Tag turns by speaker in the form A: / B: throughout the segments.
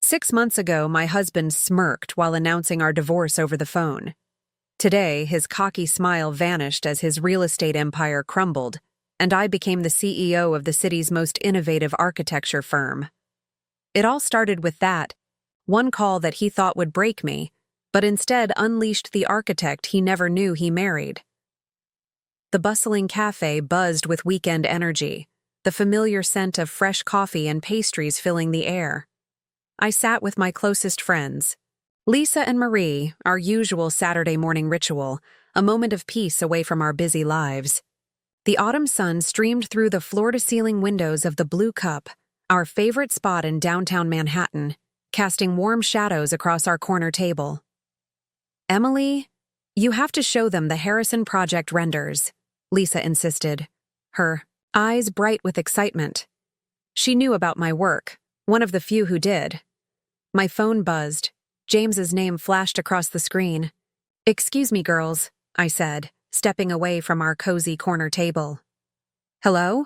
A: 6 months ago, my husband smirked while announcing our divorce over the phone. Today, his cocky smile vanished as his real estate empire crumbled, and I became the CEO of the city's most innovative architecture firm. It all started with one call that he thought would break me, but instead unleashed the architect he never knew he married. The bustling café buzzed with weekend energy, the familiar scent of fresh coffee and pastries filling the air. I sat with my closest friends, Lisa and Marie, our usual Saturday morning ritual, a moment of peace away from our busy lives. The autumn sun streamed through the floor-to-ceiling windows of the Blue Cup, our favorite spot in downtown Manhattan, casting warm shadows across our corner table. "Emily, you have to show them the Harrison Project renders," Lisa insisted, her eyes bright with excitement. She knew about my work, one of the few who did. My phone buzzed. James's name flashed across the screen. "Excuse me, girls," I said, stepping away from our cozy corner table. "Hello?"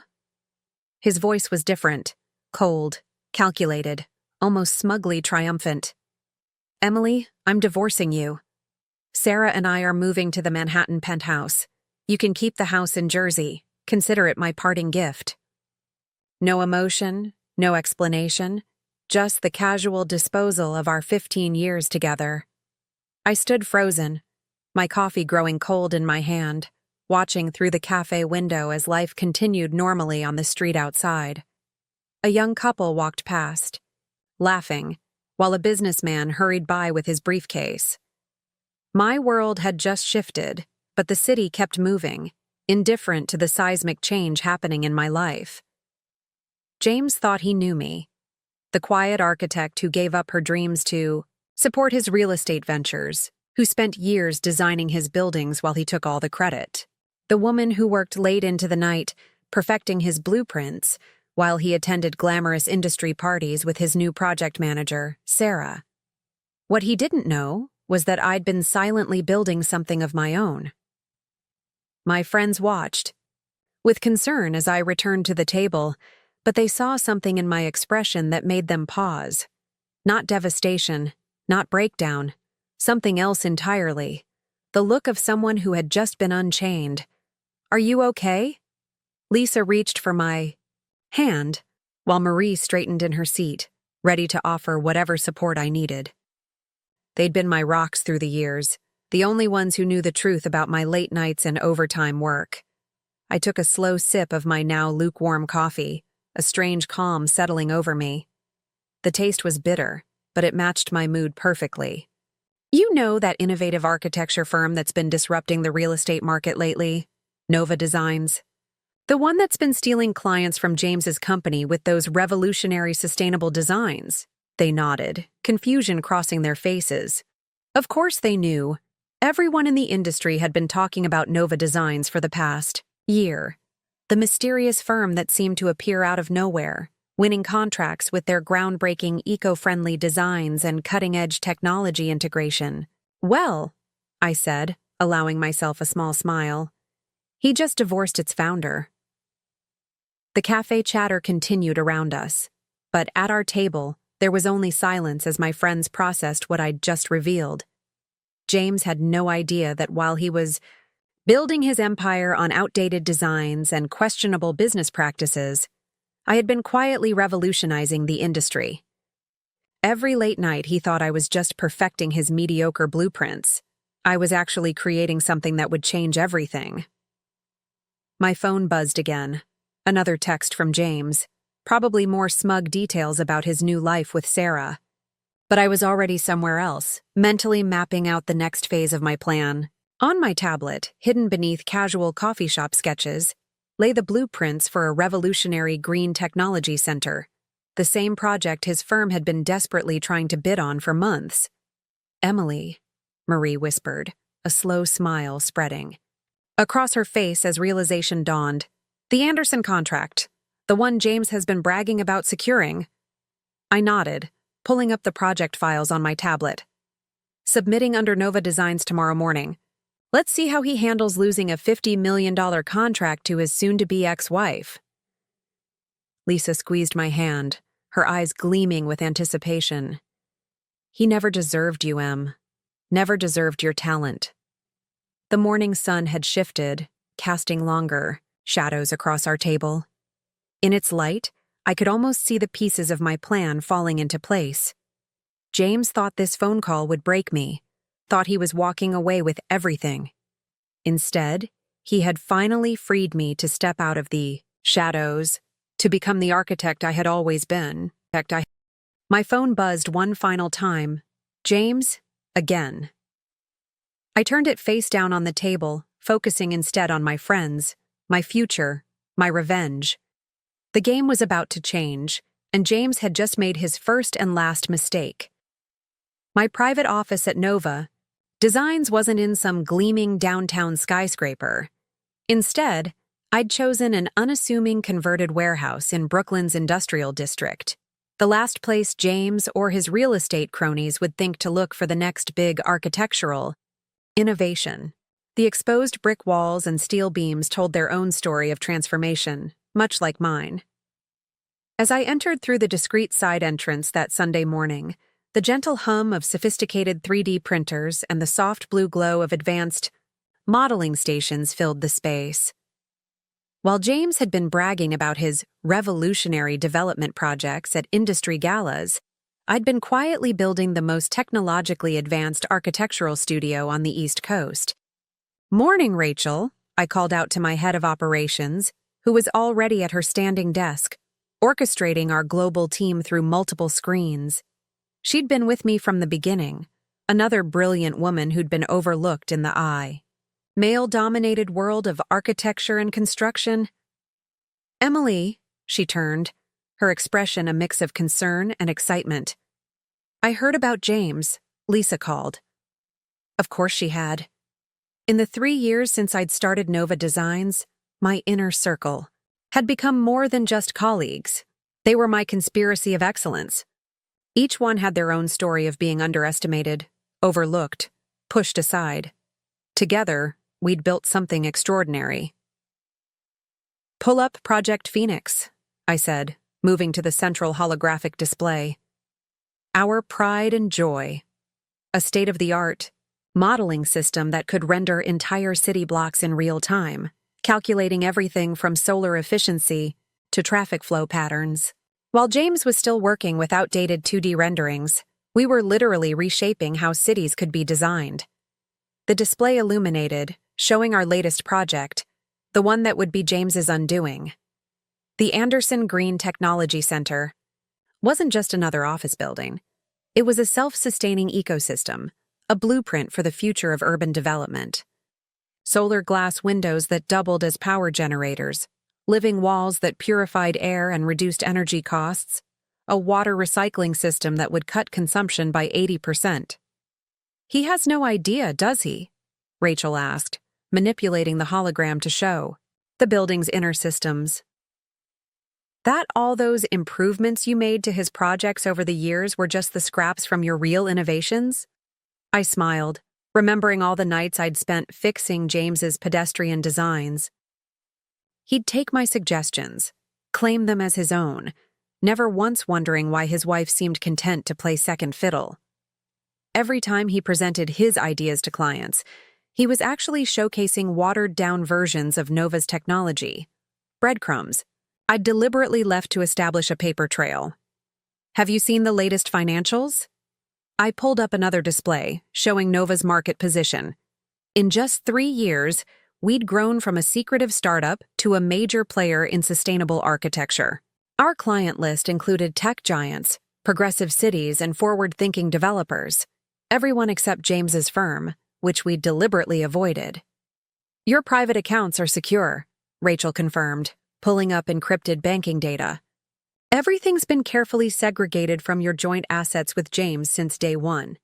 A: His voice was different, cold, calculated, almost smugly triumphant. "Emily, I'm divorcing you. Sarah and I are moving to the Manhattan penthouse. You can keep the house in Jersey. Consider it my parting gift." No emotion, no explanation, just the casual disposal of our 15 years together. I stood frozen, my coffee growing cold in my hand, watching through the cafe window as life continued normally on the street outside. A young couple walked past, laughing, while a businessman hurried by with his briefcase. My world had just shifted, but the city kept moving, indifferent to the seismic change happening in my life. James thought he knew me, the quiet architect who gave up her dreams to support his real estate ventures, who spent years designing his buildings while he took all the credit. The woman who worked late into the night, perfecting his blueprints, while he attended glamorous industry parties with his new project manager, Sarah. What he didn't know was that I'd been silently building something of my own. My friends watched, with concern as I returned to the table, but they saw something in my expression that made them pause. Not devastation, not breakdown, something else entirely. The look of someone who had just been unchained. "Are you okay?" Lisa reached for my hand, while Marie straightened in her seat, ready to offer whatever support I needed. They'd been my rocks through the years, the only ones who knew the truth about my late nights and overtime work. I took a slow sip of my now lukewarm coffee, a strange calm settling over me. The taste was bitter, but it matched my mood perfectly. "You know that innovative architecture firm that's been disrupting the real estate market lately? Nova Designs. The one that's been stealing clients from James's company with those revolutionary sustainable designs." They nodded, confusion crossing their faces. Of course they knew. Everyone in the industry had been talking about Nova Designs for the past year. The mysterious firm that seemed to appear out of nowhere, winning contracts with their groundbreaking eco-friendly designs and cutting-edge technology integration. "Well," I said, allowing myself a small smile, "he just divorced its founder." The cafe chatter continued around us, but at our table, there was only silence as my friends processed what I'd just revealed. James had no idea that while he was building his empire on outdated designs and questionable business practices, I had been quietly revolutionizing the industry. Every late night he thought I was just perfecting his mediocre blueprints. I was actually creating something that would change everything. My phone buzzed again. Another text from James, probably more smug details about his new life with Sarah. But I was already somewhere else, mentally mapping out the next phase of my plan. On my tablet, hidden beneath casual coffee shop sketches, lay the blueprints for a revolutionary green technology center, the same project his firm had been desperately trying to bid on for months. "Emily," Marie whispered, a slow smile spreading. Across her face as realization dawned, "The Anderson contract, the one James has been bragging about securing." I nodded, pulling up the project files on my tablet. "Submitting under Nova Designs tomorrow morning. Let's see how he handles losing a $50 million contract to his soon-to-be ex-wife." Lisa squeezed my hand, her eyes gleaming with anticipation. He never deserved you, Em. Never deserved your talent. The morning sun had shifted, casting longer shadows across our table. In its light, I could almost see the pieces of my plan falling into place. James thought this phone call would break me, thought he was walking away with everything. Instead, he had finally freed me to step out of the shadows, to become the architect I had always been. My phone buzzed one final time. James, again. I turned it face down on the table, focusing instead on my friends, my future, my revenge. The game was about to change, and James had just made his first and last mistake. My private office at Nova Designs wasn't in some gleaming downtown skyscraper. Instead, I'd chosen an unassuming converted warehouse in Brooklyn's industrial district, the last place James or his real estate cronies would think to look for the next big architectural innovation. The exposed brick walls and steel beams told their own story of transformation, much like mine. As I entered through the discreet side entrance that Sunday morning, the gentle hum of sophisticated 3D printers and the soft blue glow of advanced modeling stations filled the space. While James had been bragging about his revolutionary development projects at industry galas, I'd been quietly building the most technologically advanced architectural studio on the East Coast. "Morning, Rachel," I called out to my head of operations, who was already at her standing desk, orchestrating our global team through multiple screens. She'd been with me from the beginning, another brilliant woman who'd been overlooked in the male-dominated world of architecture and construction. "Emily," she turned, her expression a mix of concern and excitement. "I heard about James," Lisa called. Of course she had. In the 3 years since I'd started Nova Designs, my inner circle had become more than just colleagues. They were my conspiracy of excellence. Each one had their own story of being underestimated, overlooked, pushed aside. Together, we'd built something extraordinary. "Pull up Project Phoenix," I said, moving to the central holographic display. Our pride and joy. A state-of-the-art modeling system that could render entire city blocks in real time, calculating everything from solar efficiency to traffic flow patterns. While James was still working with outdated 2D renderings, we were literally reshaping how cities could be designed. The display illuminated, showing our latest project, the one that would be James's undoing. The Anderson Green Technology Center wasn't just another office building. It was a self-sustaining ecosystem, a blueprint for the future of urban development. Solar glass windows that doubled as power generators, living walls that purified air and reduced energy costs, a water recycling system that would cut consumption by 80%. "He has no idea, does he?" Rachel asked, manipulating the hologram to show the building's inner systems. "That all those improvements you made to his projects over the years were just the scraps from your real innovations?" I smiled, remembering all the nights I'd spent fixing James's pedestrian designs. He'd take my suggestions, claim them as his own, never once wondering why his wife seemed content to play second fiddle. Every time he presented his ideas to clients, he was actually showcasing watered-down versions of Nova's technology. Breadcrumbs I'd deliberately left to establish a paper trail. "Have you seen the latest financials?" I pulled up another display, showing Nova's market position. In just 3 years, we'd grown from a secretive startup to a major player in sustainable architecture. Our client list included tech giants, progressive cities, and forward-thinking developers. Everyone except James's firm, which we deliberately avoided. "Your private accounts are secure," Rachel confirmed, pulling up encrypted banking data. "Everything's been carefully segregated from your joint assets with James since day one.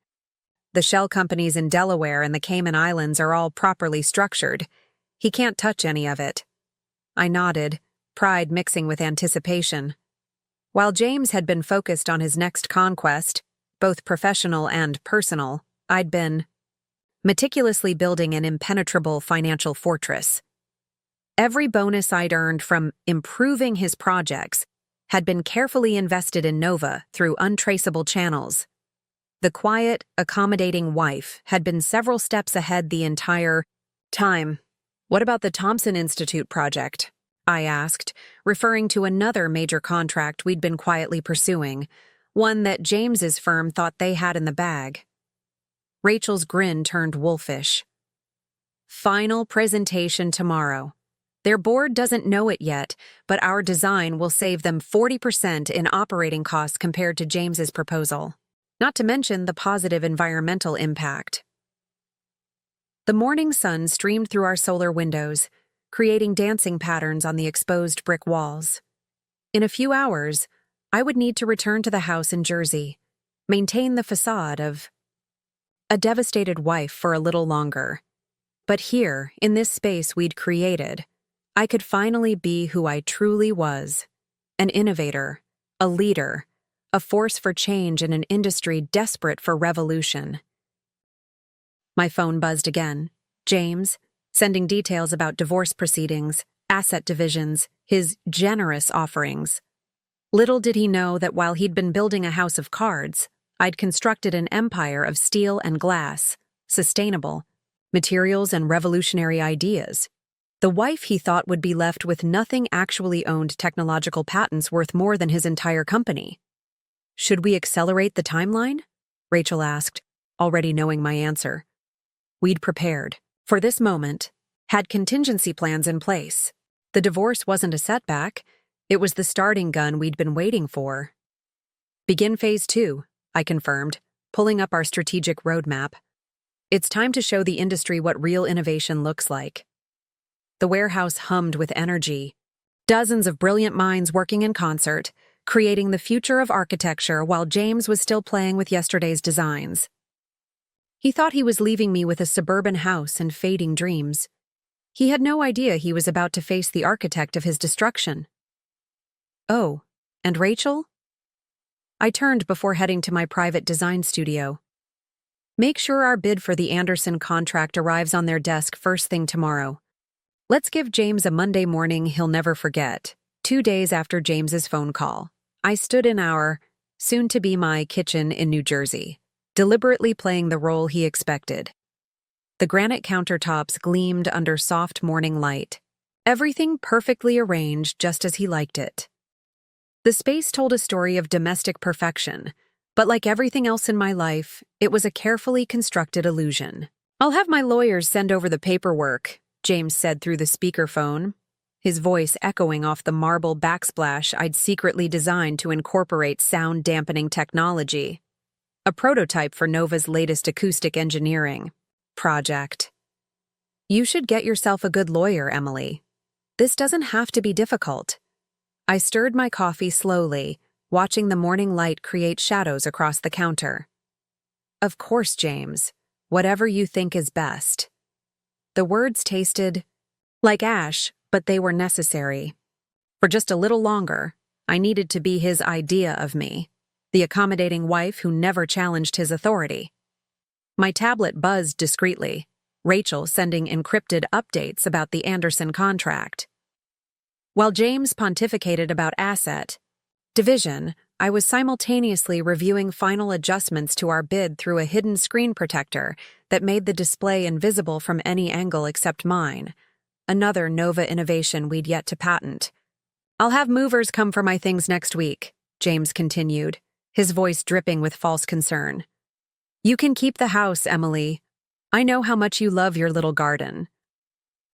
A: The shell companies in Delaware and the Cayman Islands are all properly structured. He can't touch any of it." I nodded, pride mixing with anticipation. While James had been focused on his next conquest, both professional and personal, I'd been meticulously building an impenetrable financial fortress. Every bonus I'd earned from improving his projects had been carefully invested in Nova through untraceable channels. The quiet, accommodating wife had been several steps ahead the entire time. "What about the Thompson Institute project?" I asked, referring to another major contract we'd been quietly pursuing, one that James's firm thought they had in the bag. Rachel's grin turned wolfish. "Final presentation tomorrow. Their board doesn't know it yet, but our design will save them 40% in operating costs compared to James's proposal. Not to mention the positive environmental impact." The morning sun streamed through our solar windows, creating dancing patterns on the exposed brick walls. In a few hours, I would need to return to the house in Jersey, maintain the facade of a devastated wife for a little longer. But here, in this space we'd created, I could finally be who I truly was: an innovator, a leader, a force for change in an industry desperate for revolution. My phone buzzed again. James, sending details about divorce proceedings, asset divisions, his generous offerings. Little did he know that while he'd been building a house of cards, I'd constructed an empire of steel and glass, sustainable materials and revolutionary ideas. The wife he thought would be left with nothing actually owned technological patents worth more than his entire company. "Should we accelerate the timeline?" Rachel asked, already knowing my answer. We'd prepared for this moment, had contingency plans in place. The divorce wasn't a setback, it was the starting gun we'd been waiting for. "Begin phase 2, I confirmed, pulling up our strategic roadmap. "It's time to show the industry what real innovation looks like." The warehouse hummed with energy. Dozens of brilliant minds working in concert, creating the future of architecture while James was still playing with yesterday's designs. He thought he was leaving me with a suburban house and fading dreams. He had no idea he was about to face the architect of his destruction. "Oh, and Rachel?" I turned before heading to my private design studio. "Make sure our bid for the Anderson contract arrives on their desk first thing tomorrow. Let's give James a Monday morning he'll never forget." 2 days after James's phone call, I stood in our, soon-to-be-my kitchen in New Jersey, deliberately playing the role he expected. The granite countertops gleamed under soft morning light, everything perfectly arranged just as he liked it. The space told a story of domestic perfection, but like everything else in my life, it was a carefully constructed illusion. "I'll have my lawyers send over the paperwork," James said through the speakerphone, his voice echoing off the marble backsplash I'd secretly designed to incorporate sound-dampening technology. A prototype for Nova's latest acoustic engineering project. "You should get yourself a good lawyer, Emily. This doesn't have to be difficult." I stirred my coffee slowly, watching the morning light create shadows across the counter. "Of course, James. Whatever you think is best." The words tasted like ash, but they were necessary. For just a little longer, I needed to be his idea of me, the accommodating wife who never challenged his authority. My tablet buzzed discreetly, Rachel sending encrypted updates about the Anderson contract. While James pontificated about asset division, I was simultaneously reviewing final adjustments to our bid through a hidden screen protector that made the display invisible from any angle except mine, another Nova innovation we'd yet to patent. "I'll have movers come for my things next week," James continued, his voice dripping with false concern. "You can keep the house, Emily. I know how much you love your little garden."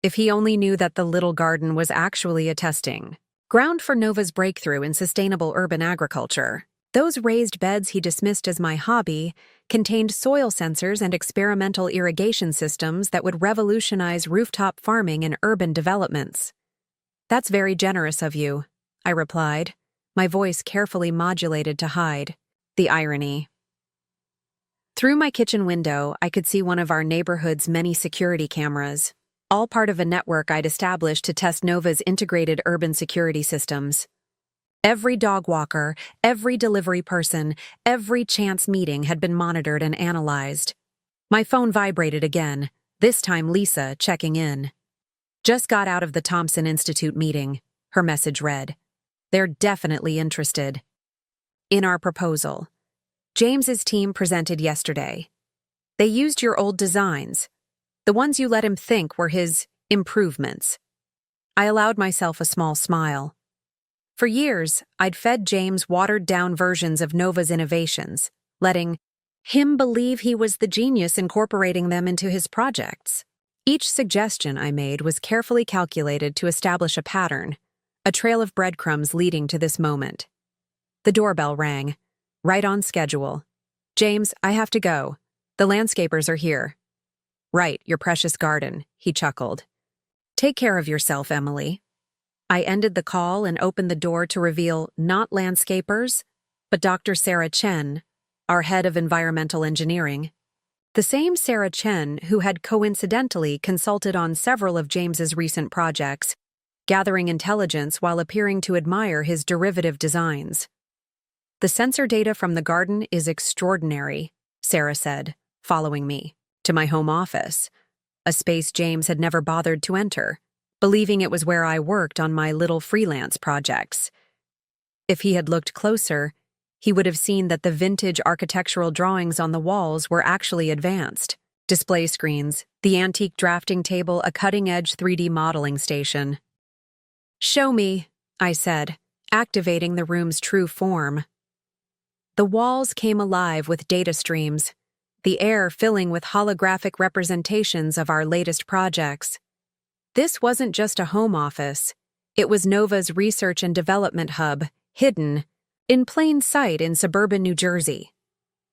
A: If he only knew that the little garden was actually a testing ground for Nova's breakthrough in sustainable urban agriculture. Those raised beds he dismissed as my hobby contained soil sensors and experimental irrigation systems that would revolutionize rooftop farming in urban developments. "That's very generous of you," I replied, my voice carefully modulated to hide the irony. Through my kitchen window, I could see one of our neighborhood's many security cameras, all part of a network I'd established to test Nova's integrated urban security systems. Every dog walker, every delivery person, every chance meeting had been monitored and analyzed. My phone vibrated again, this time Lisa checking in. "Just got out of the Thompson Institute meeting," her message read. "They're definitely interested in our proposal. James's team presented yesterday. They used your old designs. The ones you let him think were his improvements. I allowed myself a small smile. For years, I'd fed James watered-down versions of Nova's innovations, letting him believe he was the genius incorporating them into his projects. Each suggestion I made was carefully calculated to establish a pattern, a trail of breadcrumbs leading to this moment. The doorbell rang, right on schedule. "James, I have to go. The landscapers are here." "Right, your precious garden," he chuckled. "Take care of yourself, Emily." I ended the call and opened the door to reveal not landscapers, but Dr. Sarah Chen, our head of environmental engineering. The same Sarah Chen who had coincidentally consulted on several of James's recent projects, gathering intelligence while appearing to admire his derivative designs. "The sensor data from the garden is extraordinary," Sarah said, following me to my home office, a space James had never bothered to enter, believing it was where I worked on my little freelance projects. If he had looked closer, he would have seen that the vintage architectural drawings on the walls were actually advanced. Display screens, the antique drafting table, a cutting-edge 3D modeling station. "Show me," I said, activating the room's true form. The walls came alive with data streams, the air filling with holographic representations of our latest projects. This wasn't just a home office. It was Nova's research and development hub, hidden in plain sight in suburban New Jersey.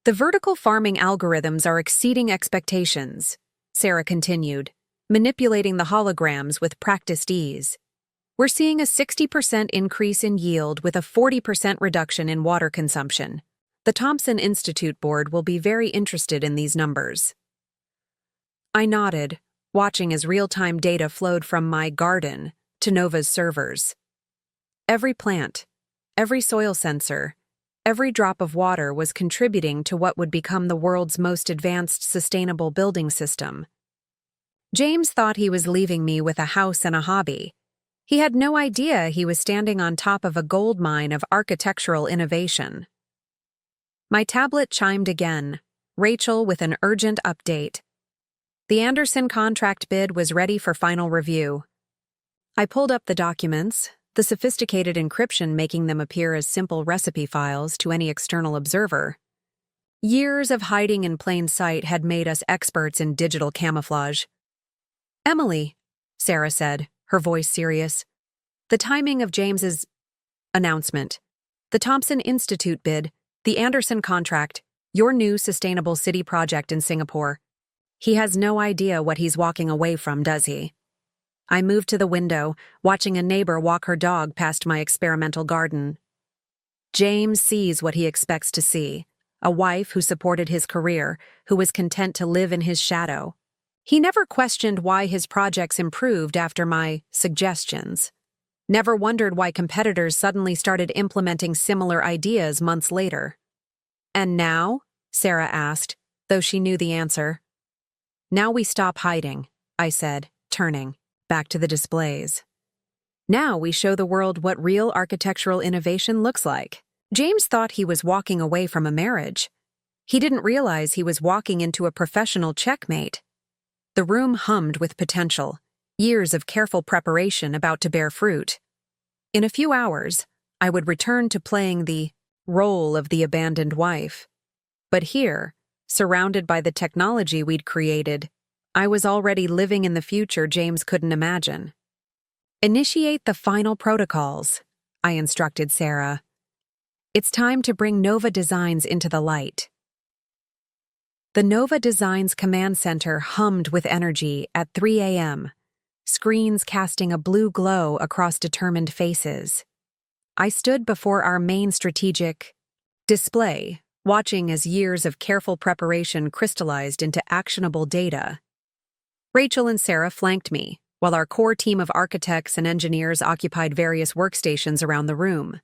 A: "The vertical farming algorithms are exceeding expectations," Sarah continued, manipulating the holograms with practiced ease. "We're seeing a 60% increase in yield with a 40% reduction in water consumption. The Thompson Institute board will be very interested in these numbers." I nodded, watching as real-time data flowed from my garden to Nova's servers. Every plant, every soil sensor, every drop of water was contributing to what would become the world's most advanced sustainable building system. James thought he was leaving me with a house and a hobby. He had no idea he was standing on top of a gold mine of architectural innovation. My tablet chimed again, Rachel with an urgent update. The Anderson contract bid was ready for final review. I pulled up the documents, the sophisticated encryption making them appear as simple recipe files to any external observer. Years of hiding in plain sight had made us experts in digital camouflage. "Emily," Sarah said, her voice serious, "the timing of James's announcement, the Thompson Institute bid, the Anderson contract, your new sustainable city project in Singapore. He has no idea what he's walking away from, does he?" I moved to the window, watching a neighbor walk her dog past my experimental garden. James sees what he expects to see, a wife who supported his career, who was content to live in his shadow. He never questioned why his projects improved after my suggestions. Never wondered why competitors suddenly started implementing similar ideas months later. "And now?" Sarah asked, though she knew the answer. "Now we stop hiding," I said, turning back to the displays. "Now we show the world what real architectural innovation looks like." James thought he was walking away from a marriage. He didn't realize he was walking into a professional checkmate. The room hummed with potential, years of careful preparation about to bear fruit. In a few hours, I would return to playing the role of the abandoned wife. But here, surrounded by the technology we'd created, I was already living in the future James couldn't imagine. "Initiate the final protocols," I instructed Sarah. "It's time to bring Nova Designs into the light." The Nova Designs command center hummed with energy at 3 a.m., screens casting a blue glow across determined faces. I stood before our main strategic display, watching as years of careful preparation crystallized into actionable data. Rachel and Sarah flanked me, while our core team of architects and engineers occupied various workstations around the room.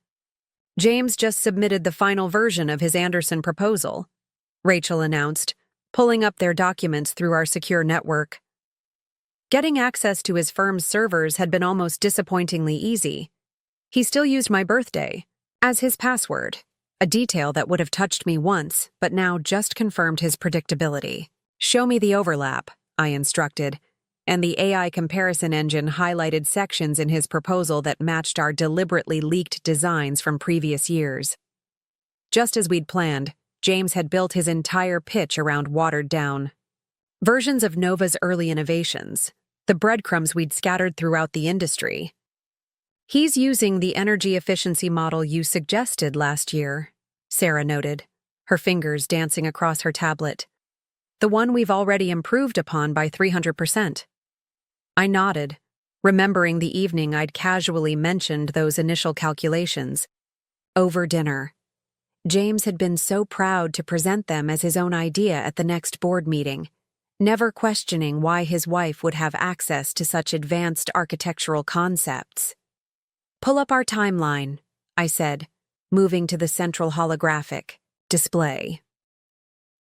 A: "James just submitted the final version of his Anderson proposal," Rachel announced, pulling up their documents through our secure network. Getting access to his firm's servers had been almost disappointingly easy. He still used my birthday as his password. a detail that would have touched me once, but now just confirmed his predictability. "Show me the overlap," I instructed, and the AI comparison engine highlighted sections in his proposal that matched our deliberately leaked designs from previous years. Just as we'd planned, James had built his entire pitch around watered-down versions of Nova's early innovations, the breadcrumbs we'd scattered throughout the industry. "He's using the energy efficiency model you suggested last year," Sarah noted, her fingers dancing across her tablet. "The one we've already improved upon by 300%. I nodded, remembering the evening I'd casually mentioned those initial calculations. Over dinner, James had been so proud to present them as his own idea at the next board meeting, never questioning why his wife would have access to such advanced architectural concepts. "Pull up our timeline," I said, moving to the central holographic display.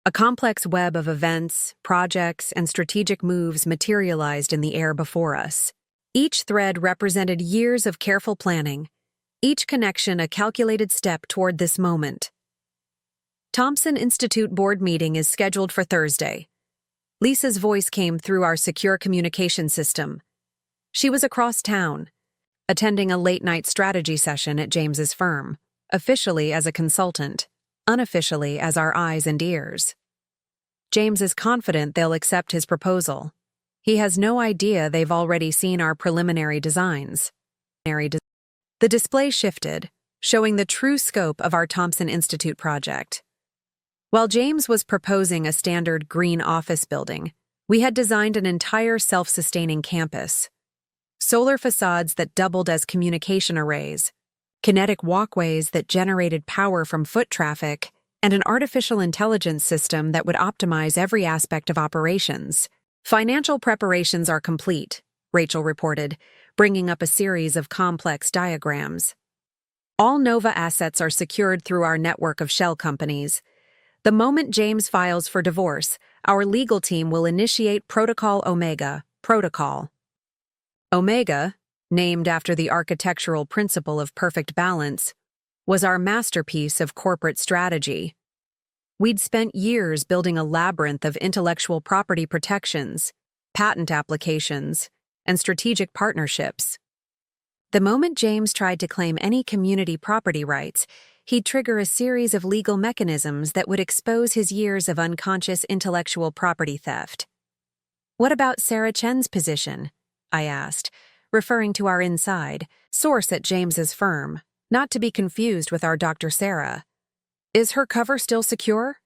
A: A complex web of events, projects, and strategic moves materialized in the air before us. Each thread represented years of careful planning, each connection a calculated step toward this moment. "Thompson Institute board meeting is scheduled for Thursday." Lisa's voice came through our secure communication system. She was across town, attending a late-night strategy session at James's firm, officially as a consultant, unofficially as our eyes and ears. "James is confident they'll accept his proposal. He has no idea they've already seen our preliminary designs." The display shifted, showing the true scope of our Thompson Institute project. While James was proposing a standard green office building, we had designed an entire self-sustaining campus. Solar facades that doubled as communication arrays, kinetic walkways that generated power from foot traffic, and an artificial intelligence system that would optimize every aspect of operations. "Financial preparations are complete," Rachel reported, bringing up a series of complex diagrams. "All Nova assets are secured through our network of shell companies. The moment James files for divorce, our legal team will initiate Protocol Omega, Protocol. Omega, named after the architectural principle of perfect balance, was our masterpiece of corporate strategy. We'd spent years building a labyrinth of intellectual property protections, patent applications, and strategic partnerships. The moment James tried to claim any community property rights, he'd trigger a series of legal mechanisms that would expose his years of unconscious intellectual property theft." "What about Sarah Chen's position?" I asked, referring to our inside source at James's firm, not to be confused with our Dr. Sarah. "Is her cover still secure?"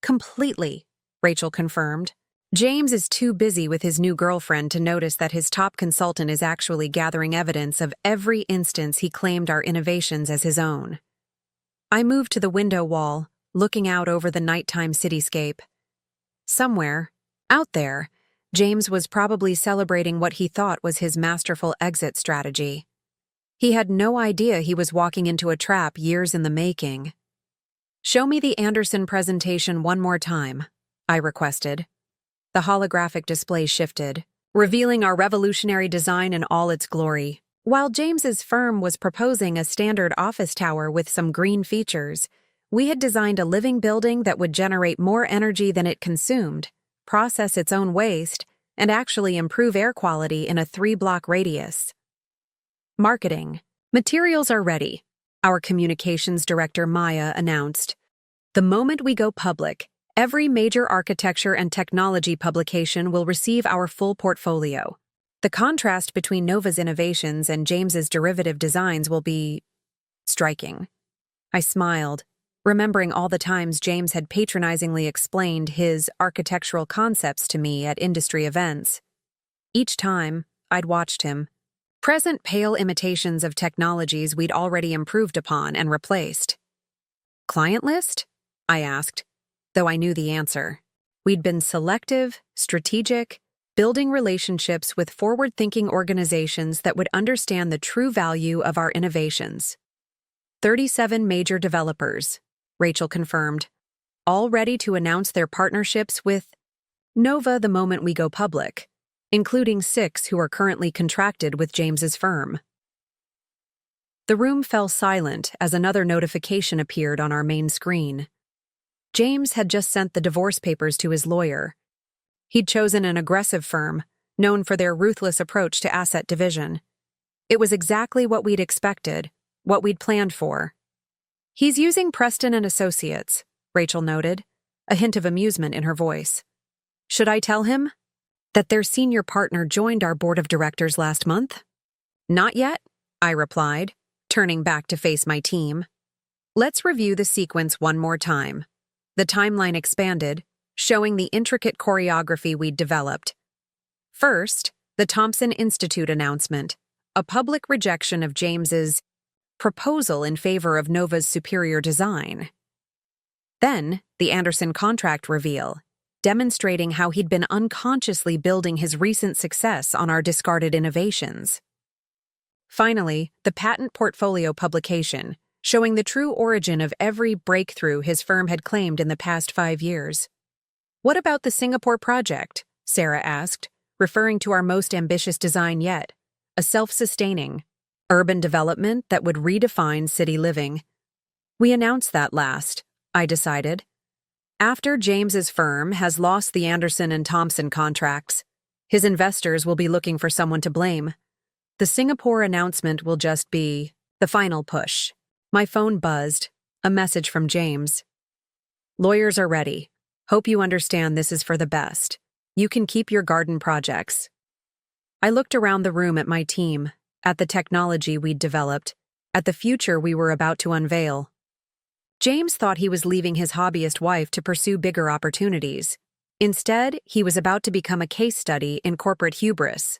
A: "Completely," Rachel confirmed. "James is too busy with his new girlfriend to notice that his top consultant is actually gathering evidence of every instance he claimed our innovations as his own." I moved to the window wall, looking out over the nighttime cityscape. Somewhere, out there, James was probably celebrating what he thought was his masterful exit strategy. He had no idea he was walking into a trap years in the making. "Show me the Anderson presentation one more time," I requested. The holographic display shifted, revealing our revolutionary design in all its glory. While James's firm was proposing a standard office tower with some green features, we had designed a living building that would generate more energy than it consumed, process its own waste, and actually improve air quality in a 3-block radius. "Marketing. Materials are ready," our communications director Maya announced. "The moment we go public, every major architecture and technology publication will receive our full portfolio. The contrast between Nova's innovations and James's derivative designs will be striking." I smiled, remembering all the times James had patronizingly explained his architectural concepts to me at industry events. Each time, I'd watched him present pale imitations of technologies we'd already improved upon and replaced. "Client list?" I asked, though I knew the answer. We'd been selective, strategic, building relationships with forward-thinking organizations that would understand the true value of our innovations. 37 major developers, Rachel confirmed, all ready to announce their partnerships with Nova the moment we go public, including 6 who are currently contracted with James's firm. The room fell silent as another notification appeared on our main screen. James had just sent the divorce papers to his lawyer. He'd chosen an aggressive firm, known for their ruthless approach to asset division. It was exactly what we'd expected, what we'd planned for. "He's using Preston and Associates," Rachel noted, a hint of amusement in her voice. "Should I tell him that their senior partner joined our board of directors last month?" "Not yet," I replied, turning back to face my team. "Let's review the sequence one more time." The timeline expanded, showing the intricate choreography we'd developed. First, the Thompson Institute announcement, a public rejection of James's proposal in favor of Nova's superior design. Then, the Anderson contract reveal, demonstrating how he'd been unconsciously building his recent success on our discarded innovations. Finally, the patent portfolio publication, showing the true origin of every breakthrough his firm had claimed in the past 5 years. "What about the Singapore project?" Sarah asked, referring to our most ambitious design yet, a self-sustaining, urban development that would redefine city living. "We announced that last," I decided. "After James's firm has lost the Anderson and Thompson contracts, his investors will be looking for someone to blame. The Singapore announcement will just be the final push." My phone buzzed, a message from James. "Lawyers are ready. Hope you understand this is for the best. You can keep your garden projects." I looked around the room at my team, at the technology we'd developed, at the future we were about to unveil. James thought he was leaving his hobbyist wife to pursue bigger opportunities. Instead, he was about to become a case study in corporate hubris.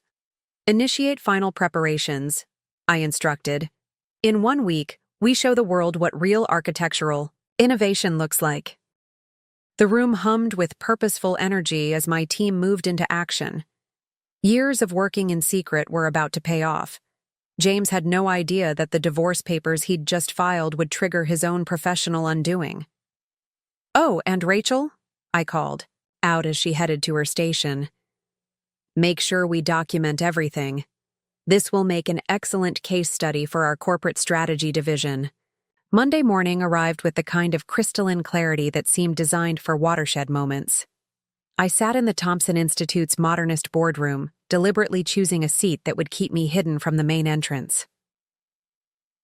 A: "Initiate final preparations," I instructed. "In 1 week, we show the world what real architectural innovation looks like." The room hummed with purposeful energy as my team moved into action. Years of working in secret were about to pay off. James had no idea that the divorce papers he'd just filed would trigger his own professional undoing. "Oh, and Rachel?" I called, out as she headed to her station. "Make sure we document everything. This will make an excellent case study for our corporate strategy division." Monday morning arrived with the kind of crystalline clarity that seemed designed for watershed moments. I sat in the Thompson Institute's modernist boardroom, deliberately choosing a seat that would keep me hidden from the main entrance.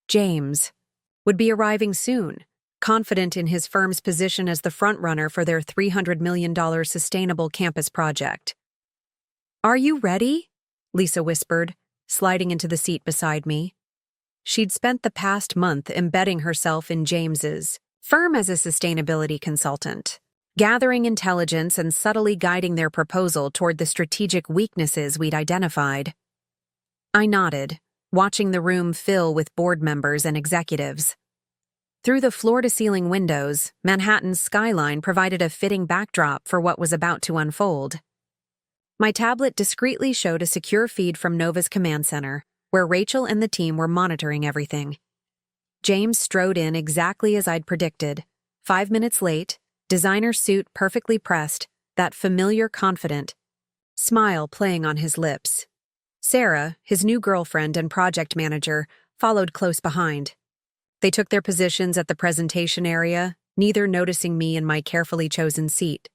A: James would be arriving soon, confident in his firm's position as the frontrunner for their $300 million sustainable campus project. "Are you ready?" Lisa whispered, sliding into the seat beside me. She'd spent the past month embedding herself in James's firm as a sustainability consultant, gathering intelligence and subtly guiding their proposal toward the strategic weaknesses we'd identified. I nodded, watching the room fill with board members and executives. Through the floor-to-ceiling windows, Manhattan's skyline provided a fitting backdrop for what was about to unfold. My tablet discreetly showed a secure feed from Nova's command center, where Rachel and the team were monitoring everything. James strode in exactly as I'd predicted. 5 minutes late, designer suit perfectly pressed, that familiar confident smile playing on his lips. Sarah, his new girlfriend and project manager, followed close behind. They took their positions at the presentation area, neither noticing me in my carefully chosen seat.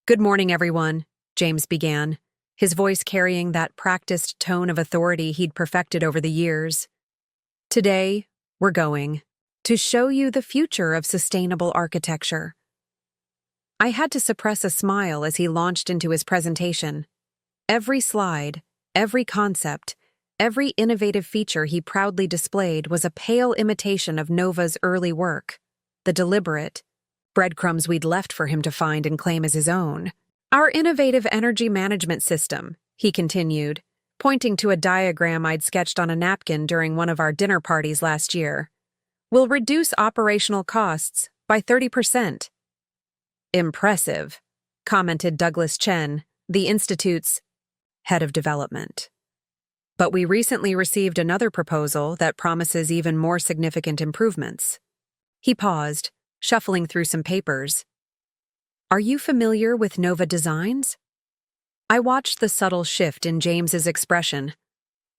A: "Good morning, everyone," James began, his voice carrying that practiced tone of authority he'd perfected over the years. "Today, we're going to show you the future of sustainable architecture." I had to suppress a smile as he launched into his presentation. Every slide, every concept, every innovative feature he proudly displayed was a pale imitation of Nova's early work, the deliberate breadcrumbs we'd left for him to find and claim as his own. "Our innovative energy management system," he continued, pointing to a diagram I'd sketched on a napkin during one of our dinner parties last year, "will reduce operational costs by 30%. "Impressive," commented Douglas Chen, the Institute's head of development. "But we recently received another proposal that promises even more significant improvements." He paused, shuffling through some papers. "Are you familiar with Nova Designs?" I watched the subtle shift in James's expression.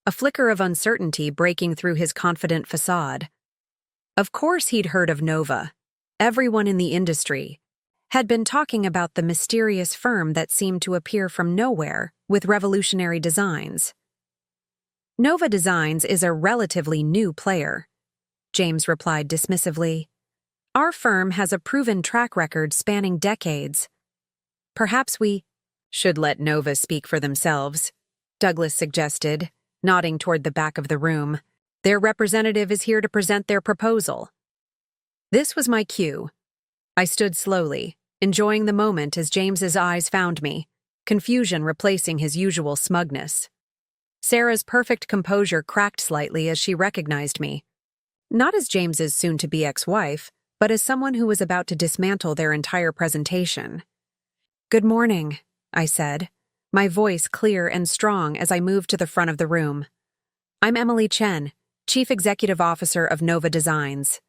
A: a flicker of uncertainty breaking through his confident facade. Of course he'd heard of Nova. Everyone in the industry had been talking about the mysterious firm that seemed to appear from nowhere with revolutionary designs. Nova Designs is a relatively new player, James replied dismissively. Our firm has a proven track record spanning decades. Perhaps we should let Nova speak for themselves, Douglas suggested, nodding toward the back of the room. Their representative is here to present their proposal. This was my cue. I stood slowly, enjoying the moment as James's eyes found me, confusion replacing his usual smugness. Sarah's perfect composure cracked slightly as she recognized me. Not as James's soon-to-be ex-wife, but as someone who was about to dismantle their entire presentation. "Good morning," I said, my voice clear and strong as I moved to the front of the room. "I'm Emily Chen, Chief Executive Officer of Nova Designs."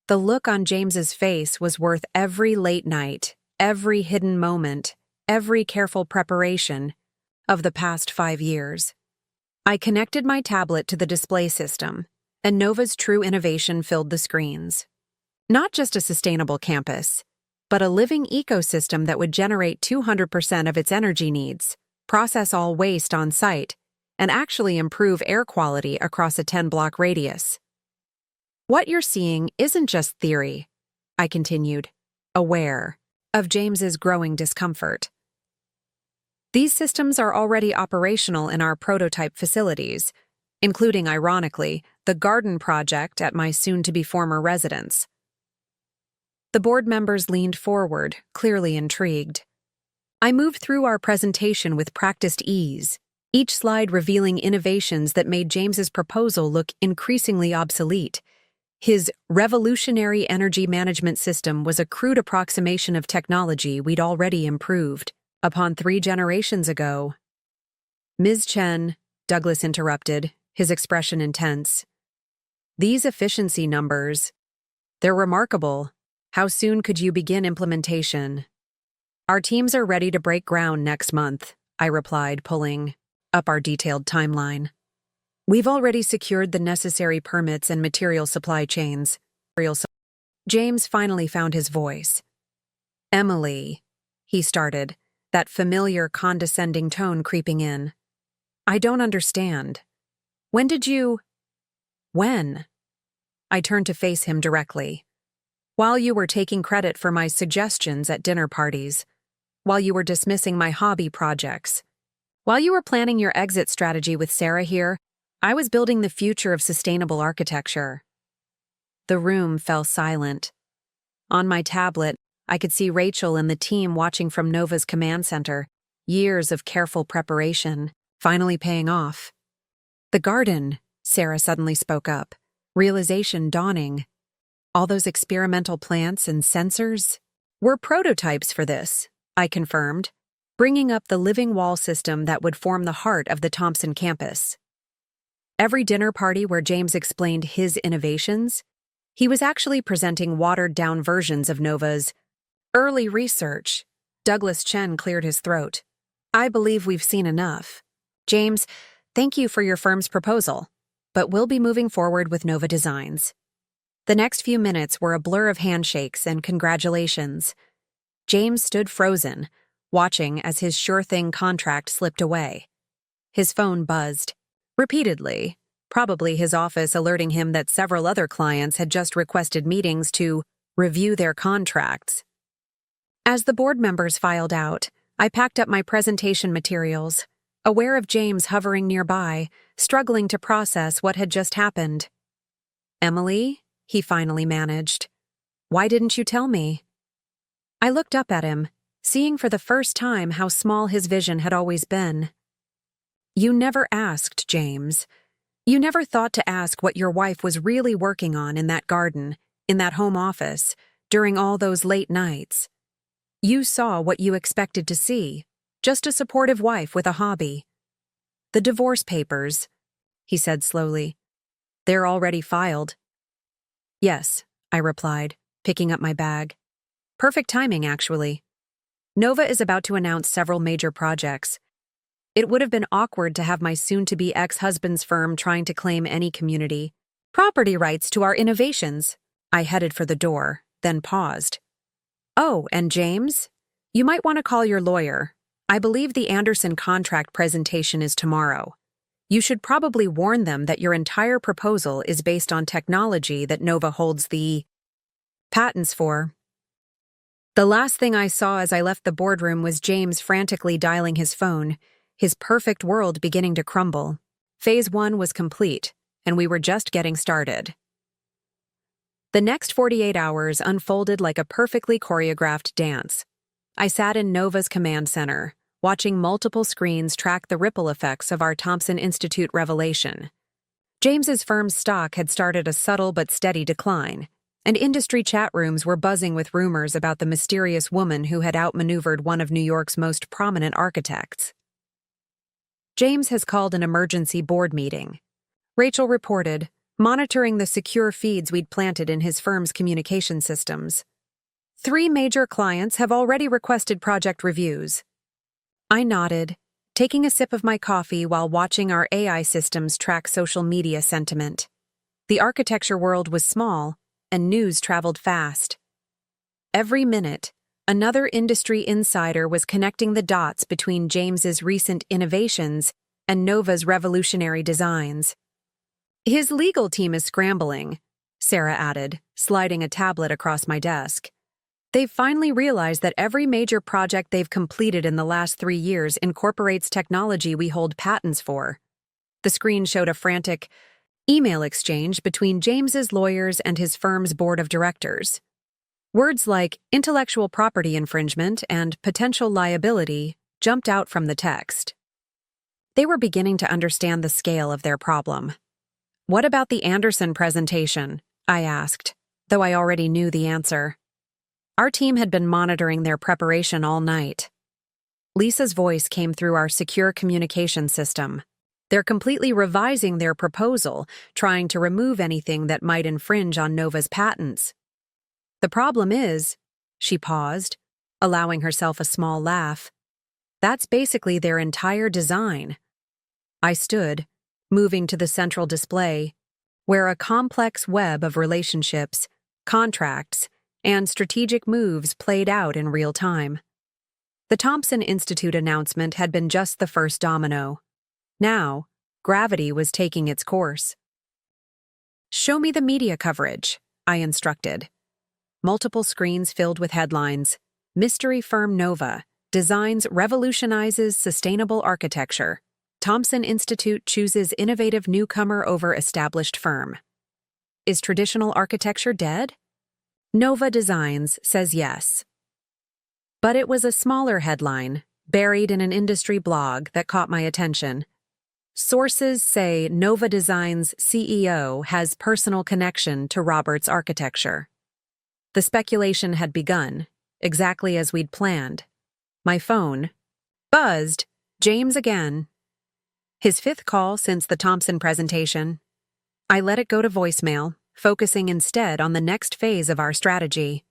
A: The look on James's face was worth every late night, every hidden moment, every careful preparation of the past 5 years. I connected my tablet to the display system, and Nova's true innovation filled the screens. Not just a sustainable campus, but a living ecosystem that would generate 200% of its energy needs, process all waste on site, and actually improve air quality across a 10-block radius. What you're seeing isn't just theory, I continued, aware of James's growing discomfort. These systems are already operational in our prototype facilities, including, ironically, the garden project at my soon-to-be former residence. The board members leaned forward, clearly intrigued. I moved through our presentation with practiced ease, each slide revealing innovations that made James's proposal look increasingly obsolete. His revolutionary energy management system was a crude approximation of technology we'd already improved upon 3 generations ago. "Ms. Chen," Douglas interrupted, his expression intense. "These efficiency numbers, they're remarkable. How soon could you begin implementation?" "Our teams are ready to break ground next month," I replied, pulling up our detailed timeline. "We've already secured the necessary permits and material supply chains." James finally found his voice. "Emily," he started, that familiar condescending tone creeping in. "I don't understand. When did you—" "When?" I turned to face him directly. "While you were taking credit for my suggestions at dinner parties, while you were dismissing my hobby projects, while you were planning your exit strategy with Sarah here, I was building the future of sustainable architecture." The room fell silent. On my tablet, I could see Rachel and the team watching from Nova's command center, years of careful preparation, finally paying off. "The garden," Sarah suddenly spoke up, realization dawning. "All those experimental plants and sensors? We're prototypes for this," I confirmed, bringing up the living wall system that would form the heart of the Thompson campus. Every dinner party where James explained his innovations, he was actually presenting watered-down versions of Nova's early research. Douglas Chen cleared his throat. "I believe we've seen enough. James, thank you for your firm's proposal, but we'll be moving forward with Nova Designs." The next few minutes were a blur of handshakes and congratulations. James stood frozen, watching as his sure-thing contract slipped away. His phone buzzed. Repeatedly, probably his office alerting him that several other clients had just requested meetings to review their contracts. As the board members filed out, I packed up my presentation materials, aware of James hovering nearby, struggling to process what had just happened. "Emily?" he finally managed. "Why didn't you tell me?" I looked up at him, seeing for the first time how small his vision had always been. "You never asked, James. You never thought to ask what your wife was really working on in that garden, in that home office, during all those late nights. You saw what you expected to see, just a supportive wife with a hobby." "The divorce papers," he said slowly. "They're already filed." "Yes," I replied, picking up my bag. "Perfect timing, actually. Nova is about to announce several major projects. It would have been awkward to have my soon-to-be ex-husband's firm trying to claim any community property rights to our innovations. I headed for the door, then paused. Oh, and James? You might want to call your lawyer. I believe the Anderson contract presentation is tomorrow. You should probably warn them that your entire proposal is based on technology that Nova holds the patents for. The last thing I saw as I left the boardroom was James frantically dialing his phone, his perfect world beginning to crumble. Phase 1 was complete, and we were just getting started. The next 48 hours unfolded like a perfectly choreographed dance. I sat in Nova's command center, watching multiple screens track the ripple effects of our Thompson Institute revelation. James's firm's stock had started a subtle but steady decline, and industry chat rooms were buzzing with rumors about the mysterious woman who had outmaneuvered one of New York's most prominent architects. James has called an emergency board meeting, Rachel reported, monitoring the secure feeds we'd planted in his firm's communication systems. 3 major clients have already requested project reviews. I nodded, taking a sip of my coffee while watching our AI systems track social media sentiment. The architecture world was small, and news traveled fast. Every minute, another industry insider was connecting the dots between James's recent innovations and Nova's revolutionary designs. His legal team is scrambling, Sarah added, sliding a tablet across my desk. They've finally realized that every major project they've completed in the last 3 years incorporates technology we hold patents for. The screen showed a frantic email exchange between James's lawyers and his firm's board of directors. Words like intellectual property infringement and potential liability jumped out from the text. They were beginning to understand the scale of their problem. What about the Anderson presentation? I asked, though I already knew the answer. Our team had been monitoring their preparation all night. Lisa's voice came through our secure communication system. They're completely revising their proposal, trying to remove anything that might infringe on Nova's patents. The problem is, she paused, allowing herself a small laugh. That's basically their entire design. I stood, moving to the central display, where a complex web of relationships, contracts, and strategic moves played out in real time. The Thompson Institute announcement had been just the first domino. Now, gravity was taking its course. Show me the media coverage, I instructed. Multiple screens filled with headlines. Mystery firm Nova designs revolutionizes sustainable architecture. Thompson Institute chooses innovative newcomer over established firm. Is traditional architecture dead? Nova Designs says yes. But it was a smaller headline, buried in an industry blog, that caught my attention. Sources say Nova Designs' CEO has personal connection to Robert's architecture. The speculation had begun, exactly as we'd planned. My phone buzzed. James again. His 5th call since the Thompson presentation. I let it go to voicemail, focusing instead on the next phase of our strategy.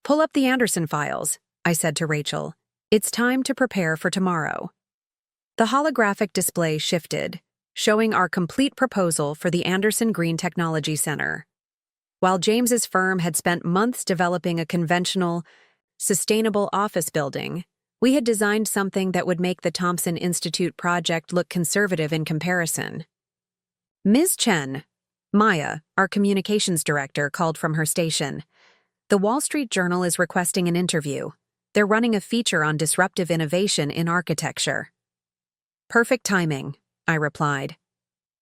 A: Pull up the Anderson files, I said to Rachel. It's time to prepare for tomorrow. The holographic display shifted, showing our complete proposal for the Anderson Green Technology Center. While James's firm had spent months developing a conventional, sustainable office building, we had designed something that would make the Thompson Institute project look conservative in comparison. Ms. Chen, Maya, our communications director, called from her station. The Wall Street Journal is requesting an interview. They're running a feature on disruptive innovation in architecture. Perfect timing, I replied.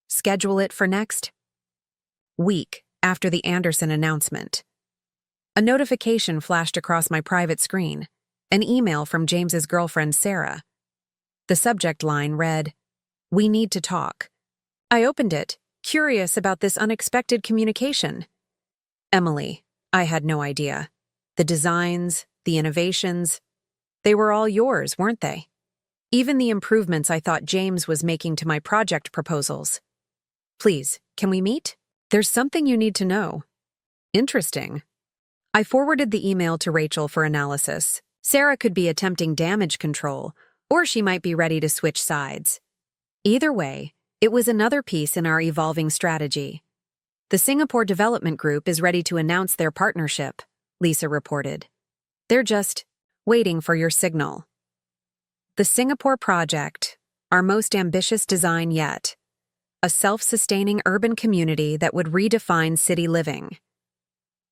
A: Schedule it for next week after the Anderson announcement. A notification flashed across my private screen. An email from James's girlfriend, Sarah. The subject line read, "We need to talk." I opened it, curious about this unexpected communication. Emily, I had no idea. The designs, the innovations, they were all yours, weren't they? Even the improvements I thought James was making to my project proposals. Please, can we meet? There's something you need to know. Interesting. I forwarded the email to Rachel for analysis. Sarah could be attempting damage control, Or she might be ready to switch sides. Either way, it was another piece in our evolving strategy. The Singapore Development Group is ready to announce their partnership, Lisa reported. They're just waiting for your signal. The Singapore project, our most ambitious design yet. A self-sustaining urban community that would redefine city living.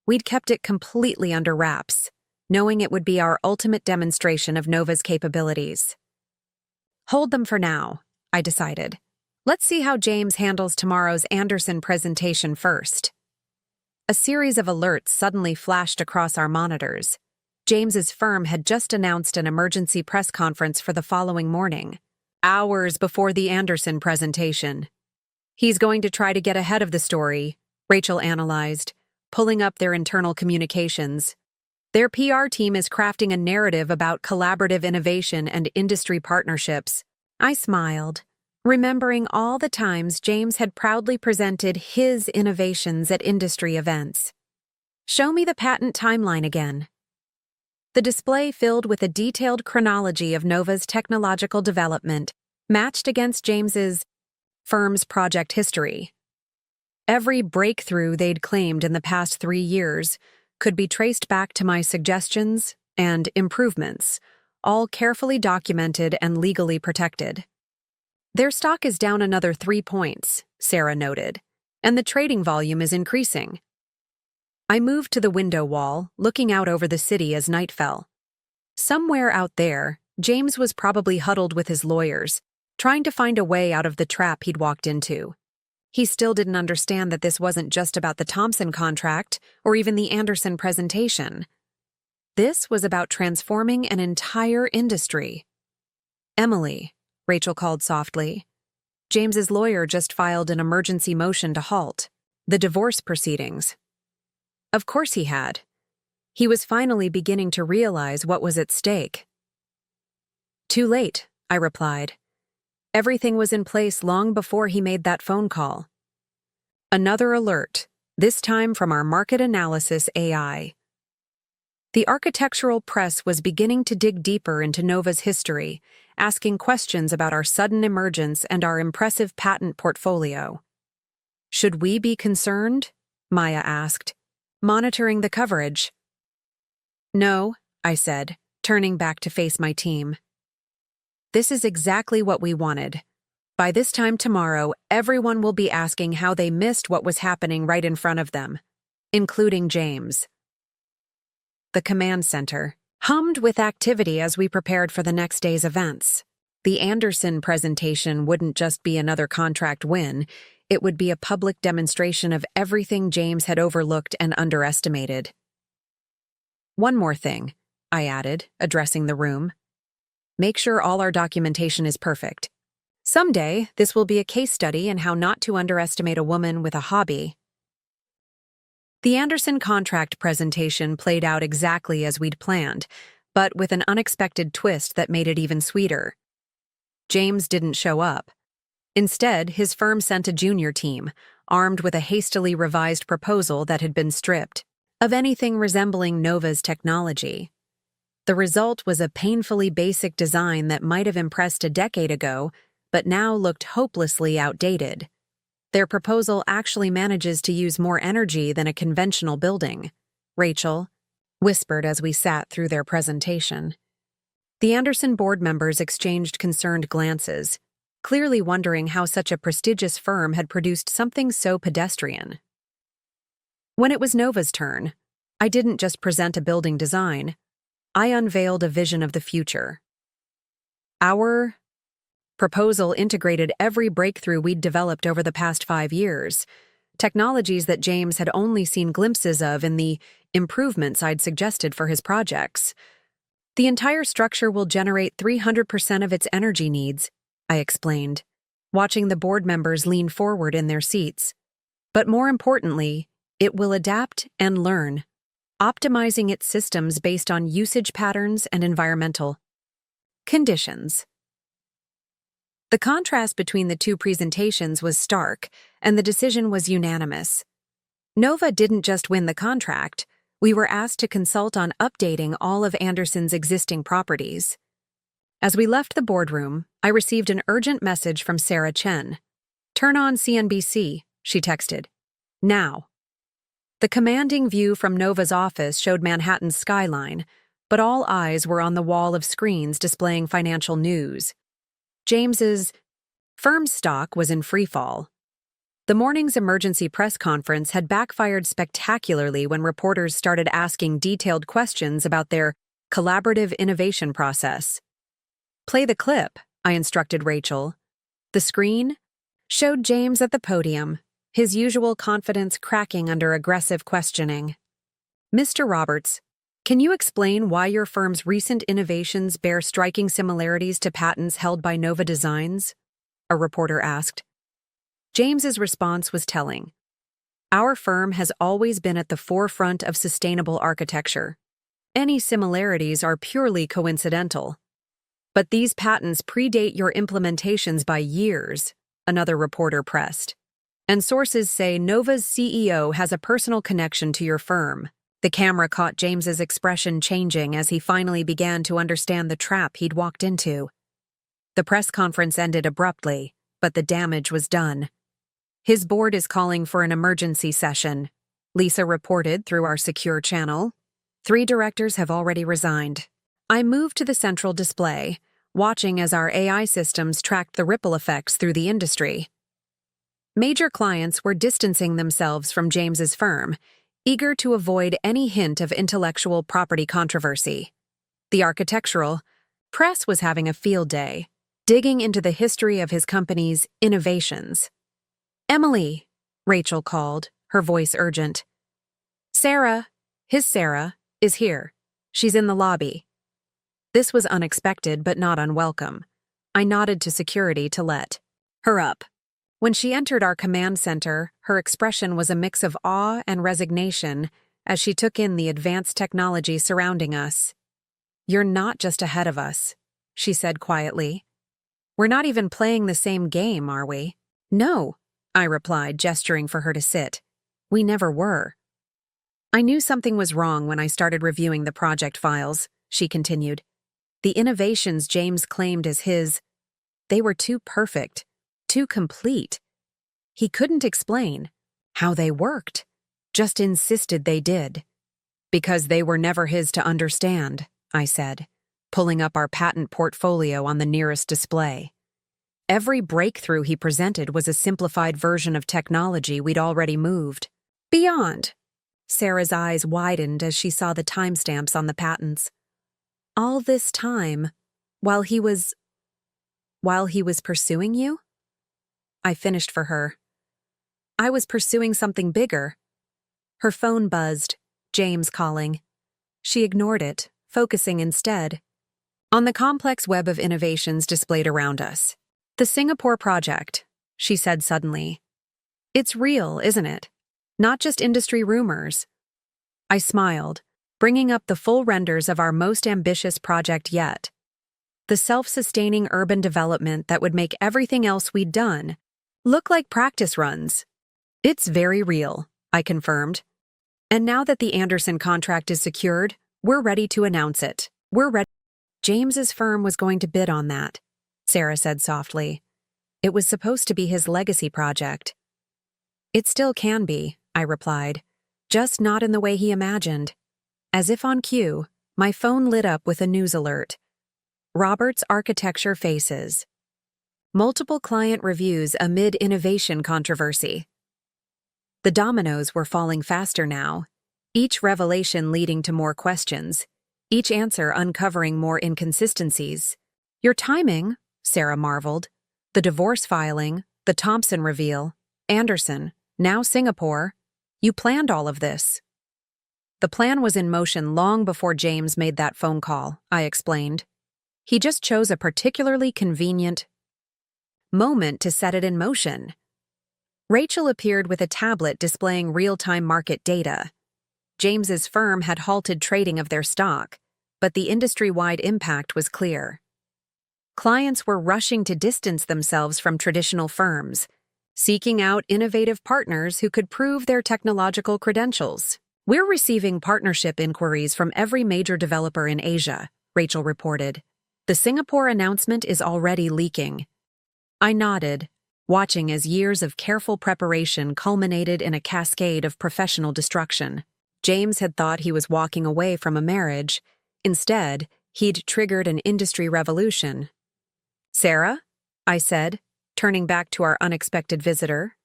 A: We'd kept it completely under wraps, knowing it would be our ultimate demonstration of Nova's capabilities. Hold them for now, I decided. Let's see how James handles tomorrow's Anderson presentation first. A series of alerts suddenly flashed across our monitors. James's firm had just announced an emergency press conference for the following morning, hours before the Anderson presentation. He's going to try to get ahead of the story, Rachel analyzed, pulling up their internal communications. Their PR team is crafting a narrative about collaborative innovation and industry partnerships. I smiled, remembering all the times James had proudly presented his innovations at industry events. Show me the patent timeline again. The display filled with a detailed chronology of Nova's technological development, matched against James's firm's project history. Every breakthrough they'd claimed in the past 3 years could be traced back to my suggestions and improvements, all carefully documented and legally protected. Their stock is down another 3 points, Sarah noted, and the trading volume is increasing. I moved to the window wall, looking out over the city as night fell. Somewhere out there, James was probably huddled with his lawyers, trying to find a way out of the trap he'd walked into. He still didn't understand that this wasn't just about the Thompson contract or even the Anderson presentation. This was about transforming an entire industry. Emily, Rachel called softly. James's lawyer just filed an emergency motion to halt the divorce proceedings. Of course he had. He was finally beginning to realize what was at stake. Too late, I replied. Everything was in place long before he made that phone call. Another alert, this time from our market analysis AI. The architectural press was beginning to dig deeper into Nova's history, asking questions about our sudden emergence and our impressive patent portfolio. Should we be concerned? Maya asked, monitoring the coverage. No, I said, turning back to face my team. This is exactly what we wanted. By this time tomorrow, everyone will be asking how they missed what was happening right in front of them, including James. The command center hummed with activity as we prepared for the next day's events. The Anderson presentation wouldn't just be another contract win, it would be a public demonstration of everything James had overlooked and underestimated. One more thing, I added, addressing the room. Make sure all our documentation is perfect. Someday, this will be a case study in how not to underestimate a woman with a hobby. The Anderson contract presentation played out exactly as we'd planned, but with an unexpected twist that made it even sweeter. James didn't show up. Instead, his firm sent a junior team, armed with a hastily revised proposal that had been stripped of anything resembling Nova's technology. The result was a painfully basic design that might have impressed a decade ago, but now looked hopelessly outdated. Their proposal actually manages to use more energy than a conventional building, Rachel whispered as we sat through their presentation. The Anderson board members exchanged concerned glances, clearly wondering how such a prestigious firm had produced something so pedestrian. When it was Nova's turn, I didn't just present a building design, I unveiled a vision of the future. Our proposal integrated every breakthrough we'd developed over the past 5 years, technologies that James had only seen glimpses of in the improvements I'd suggested for his projects. The entire structure will generate 300% of its energy needs, I explained, watching the board members lean forward in their seats. But more importantly, it will adapt and learn, optimizing its systems based on usage patterns and environmental conditions. The contrast between the two presentations was stark, and the decision was unanimous. Nova didn't just win the contract, we were asked to consult on updating all of Anderson's existing properties. As we left the boardroom, I received an urgent message from Sarah Chen. "Turn on CNBC," she texted. "Now." The commanding view from Nova's office showed Manhattan's skyline, but all eyes were on the wall of screens displaying financial news. James's firm's stock was in freefall. The morning's emergency press conference had backfired spectacularly when reporters started asking detailed questions about their collaborative innovation process. "Play the clip," I instructed Rachel. The screen showed James at the podium, his usual confidence cracking under aggressive questioning. "Mr. Roberts, can you explain why your firm's recent innovations bear striking similarities to patents held by Nova Designs?" a reporter asked. James's response was telling. "Our firm has always been at the forefront of sustainable architecture. Any similarities are purely coincidental. But these patents predate your implementations by years," another reporter pressed. "And sources say Nova's CEO has a personal connection to your firm." The camera caught James's expression changing as he finally began to understand the trap he'd walked into. The press conference ended abruptly, but the damage was done. "His board is calling for an emergency session," Lisa reported through our secure channel. "3 directors have already resigned." I moved to the central display, watching as our AI systems tracked the ripple effects through the industry. Major clients were distancing themselves from James's firm, eager to avoid any hint of intellectual property controversy. The architectural press was having a field day, digging into the history of his company's innovations. "Emily," Rachel called, her voice urgent. Sarah, is here. She's in the lobby." This was unexpected but not unwelcome. I nodded to security to let her up. When she entered our command center, her expression was a mix of awe and resignation as she took in the advanced technology surrounding us. "You're not just ahead of us," she said quietly. "We're not even playing the same game, are we?" "No," I replied, gesturing for her to sit. "We never were." "I knew something was wrong when I started reviewing the project files," she continued. "The innovations James claimed as his, they were too perfect, too complete. He couldn't explain how they worked, just insisted they did." "Because they were never his to understand," I said, pulling up our patent portfolio on the nearest display. Every breakthrough he presented was a simplified version of technology we'd already moved beyond. Sarah's eyes widened as she saw the timestamps on the patents. "All this time, while he was pursuing you?" I finished for her. "I was pursuing something bigger." Her phone buzzed, James calling. She ignored it, focusing instead on the complex web of innovations displayed around us. "The Singapore project," she said suddenly. "It's real, isn't it? Not just industry rumors." I smiled, bringing up the full renders of our most ambitious project yet. The self-sustaining urban development that would make everything else we'd done look like practice runs. "It's very real," I confirmed. "And now that the Anderson contract is secured, we're ready to announce it. We're ready." James's firm was going to bid on that, Sarah said softly. "It was supposed to be his legacy project." "It still can be," I replied, "just not in the way he imagined." As if on cue, my phone lit up with a news alert. Roberts Architecture faces multiple client reviews amid innovation controversy. The dominoes were falling faster now, each revelation leading to more questions, each answer uncovering more inconsistencies. "Your timing," Sarah marveled. "The divorce filing, the Thompson reveal, Anderson, now Singapore. You planned all of this." "The plan was in motion long before James made that phone call," I explained. "He just chose a particularly convenient moment to set it in motion." Rachel appeared with a tablet displaying real-time market data. James's firm had halted trading of their stock, but the industry-wide impact was clear. Clients were rushing to distance themselves from traditional firms, seeking out innovative partners who could prove their technological credentials. "We're receiving partnership inquiries from every major developer in Asia," Rachel reported. The Singapore announcement is already leaking. I nodded, watching as years of careful preparation culminated in a cascade of professional destruction. James had thought he was walking away from a marriage. Instead, he'd triggered an industry revolution. "Sarah," I said, turning back to our unexpected visitor,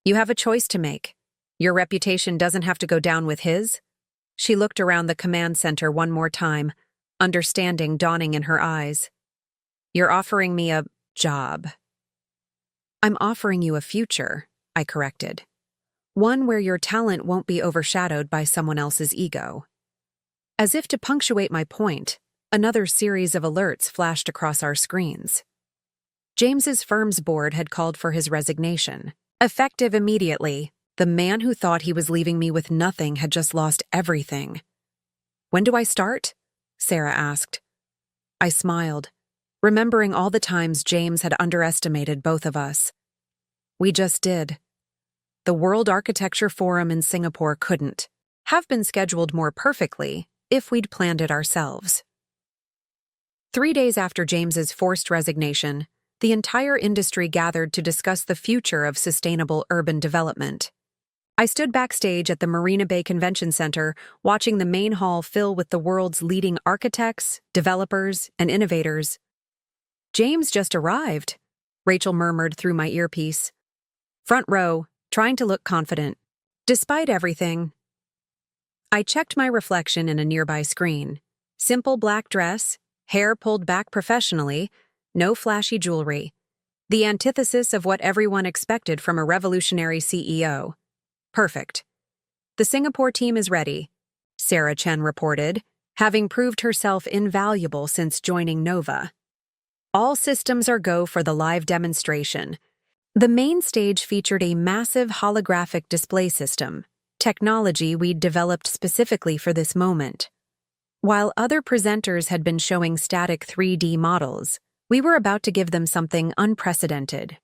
A: "you have a choice to make. Your reputation doesn't have to go down with his." She looked around the command center one more time, understanding dawning in her eyes. "You're offering me a job." "I'm offering you a future," I corrected. "One where your talent won't be overshadowed by someone else's ego." As if to punctuate my point, another series of alerts flashed across our screens. James's firm's board had called for his resignation. Effective immediately, the man who thought he was leaving me with nothing had just lost everything. "When do I start?" Sarah asked. I smiled, remembering all the times James had underestimated both of us. We just did. The World Architecture Forum in Singapore couldn't have been scheduled more perfectly if we'd planned it ourselves. 3 days after James's forced resignation, the entire industry gathered to discuss the future of sustainable urban development. I stood backstage at the Marina Bay Convention Center, watching the main hall fill with the world's leading architects, developers, and innovators. "James just arrived," Rachel murmured through my earpiece. Front row, trying to look confident. Despite everything, I checked my reflection in a nearby screen. Simple black dress, hair pulled back professionally, no flashy jewelry. The antithesis of what everyone expected from a revolutionary CEO. Perfect. "The Singapore team is ready," Sarah Chen reported, having proved herself invaluable since joining Nova. "All systems are go for the live demonstration." The main stage featured a massive holographic display system, technology we'd developed specifically for this moment. While other presenters had been showing static 3D models, we were about to give them something unprecedented.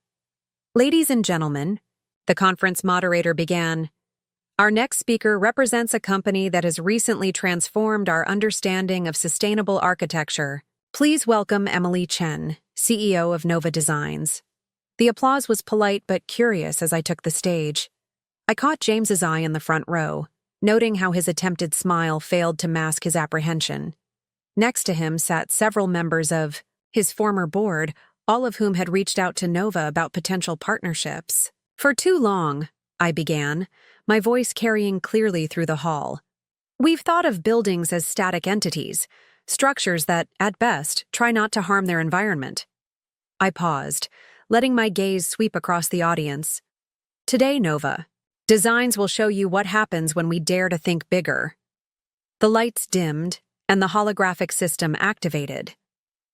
A: "Ladies and gentlemen," the conference moderator began, "our next speaker represents a company that has recently transformed our understanding of sustainable architecture. Please welcome Emily Chen, CEO of Nova Designs." The applause was polite but curious as I took the stage. I caught James's eye in the front row, noting how his attempted smile failed to mask his apprehension. Next to him sat several members of his former board, all of whom had reached out to Nova about potential partnerships. "For too long," I began, my voice carrying clearly through the hall, "we've thought of buildings as static entities, structures that, at best, try not to harm their environment." I paused, letting my gaze sweep across the audience. "Today, Nova Designs will show you what happens when we dare to think bigger." The lights dimmed, and the holographic system activated.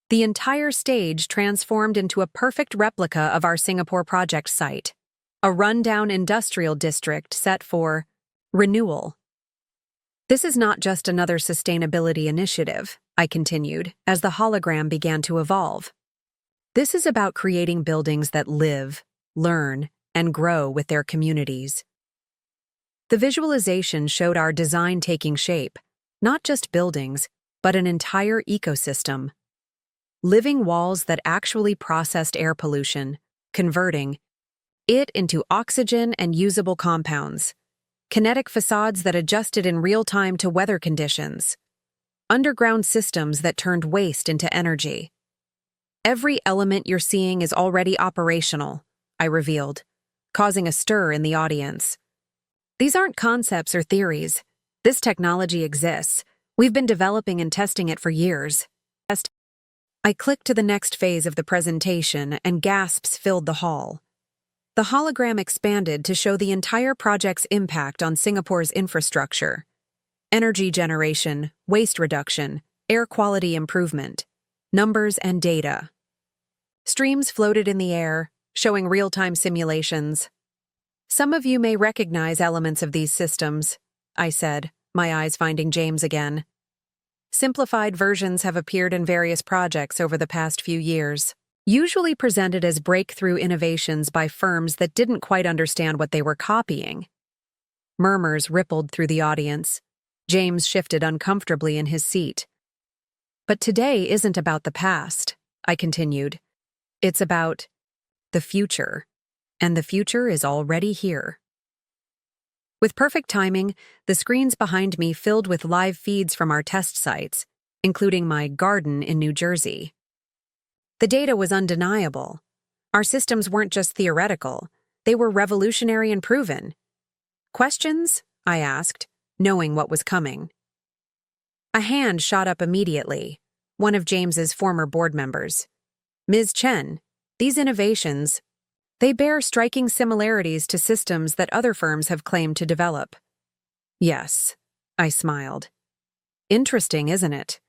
A: The entire stage transformed into a perfect replica of our Singapore project site, a rundown industrial district set for renewal. "This is not just another sustainability initiative," I continued, as the hologram began to evolve. "This is about creating buildings that live, learn, and grow with their communities." The visualization showed our design taking shape, not just buildings, but an entire ecosystem. Living walls that actually processed air pollution, converting it into oxygen and usable compounds. Kinetic facades that adjusted in real time to weather conditions. Underground systems that turned waste into energy. "Every element you're seeing is already operational," I revealed, causing a stir in the audience. "These aren't concepts or theories. This technology exists. We've been developing and testing it for years." I clicked to the next phase of the presentation, and gasps filled the hall. The hologram expanded to show the entire project's impact on Singapore's infrastructure. Energy generation, waste reduction, air quality improvement, numbers and data. Streams floated in the air, showing real-time simulations. "Some of you may recognize elements of these systems," I said, my eyes finding James again. "Simplified versions have appeared in various projects over the past few years, usually presented as breakthrough innovations by firms that didn't quite understand what they were copying." Murmurs rippled through the audience. James shifted uncomfortably in his seat. But today isn't about the past, I continued. It's about the future, and the future is already here. With perfect timing, the screens behind me filled with live feeds from our test sites, including my garden in New Jersey. The data was undeniable. Our systems weren't just theoretical, they were revolutionary and proven. Questions? I asked, knowing what was coming. A hand shot up immediately, one of James's former board members. Ms. Chen, these innovations, they bear striking similarities to systems that other firms have claimed to develop. Yes, I smiled. Interesting, isn't it?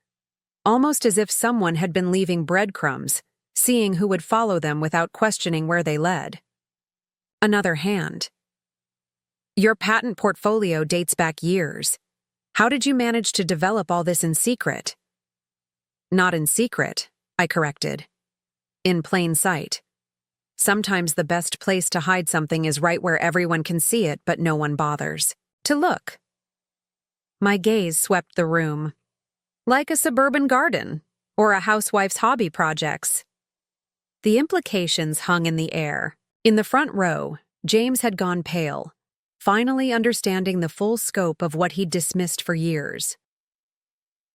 A: Almost as if someone had been leaving breadcrumbs, seeing who would follow them without questioning where they led. Another hand. Your patent portfolio dates back years. How did you manage to develop all this in secret? Not in secret, I corrected. In plain sight. Sometimes the best place to hide something is right where everyone can see it, but no one bothers to look. My gaze swept the room. Like a suburban garden, or a housewife's hobby projects. The implications hung in the air. In the front row, James had gone pale, finally understanding the full scope of what he'd dismissed for years.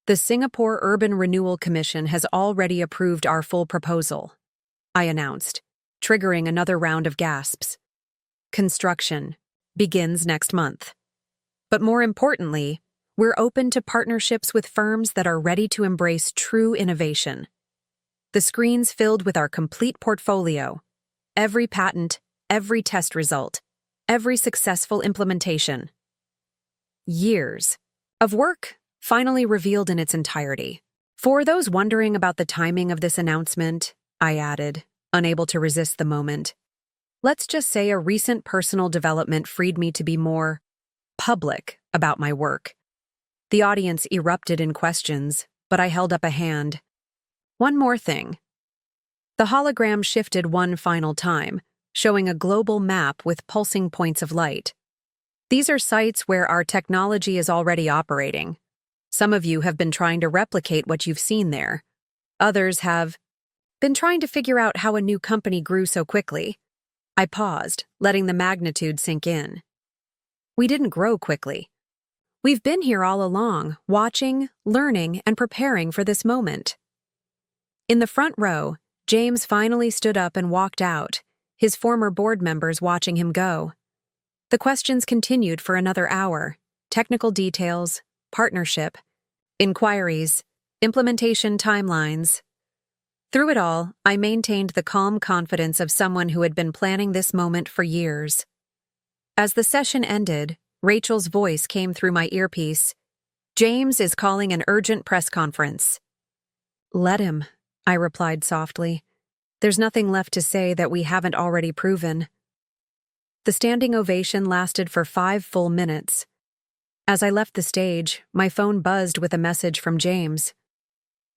A: The Singapore Urban Renewal Commission has already approved our full proposal, I announced, triggering another round of gasps. Construction begins next month. But more importantly, we're open to partnerships with firms that are ready to embrace true innovation. The screens filled with our complete portfolio, every patent, every test result, every successful implementation. Years of work finally revealed in its entirety. For those wondering about the timing of this announcement, I added, unable to resist the moment, let's just say a recent personal development freed me to be more public about my work. The audience erupted in questions, but I held up a hand. One more thing. The hologram shifted one final time, showing a global map with pulsing points of light. These are sites where our technology is already operating. Some of you have been trying to replicate what you've seen there. Others have been trying to figure out how a new company grew so quickly. I paused, letting the magnitude sink in. We didn't grow quickly. We've been here all along, watching, learning, and preparing for this moment. In the front row, James finally stood up and walked out, his former board members watching him go. The questions continued for another hour. Technical details, partnership, inquiries, implementation timelines. Through it all, I maintained the calm confidence of someone who had been planning this moment for years. As the session ended, Rachel's voice came through my earpiece. James is calling an urgent press conference. Let him, I replied softly. There's nothing left to say that we haven't already proven. The standing ovation lasted for 5 full minutes. As I left the stage, my phone buzzed with a message from James.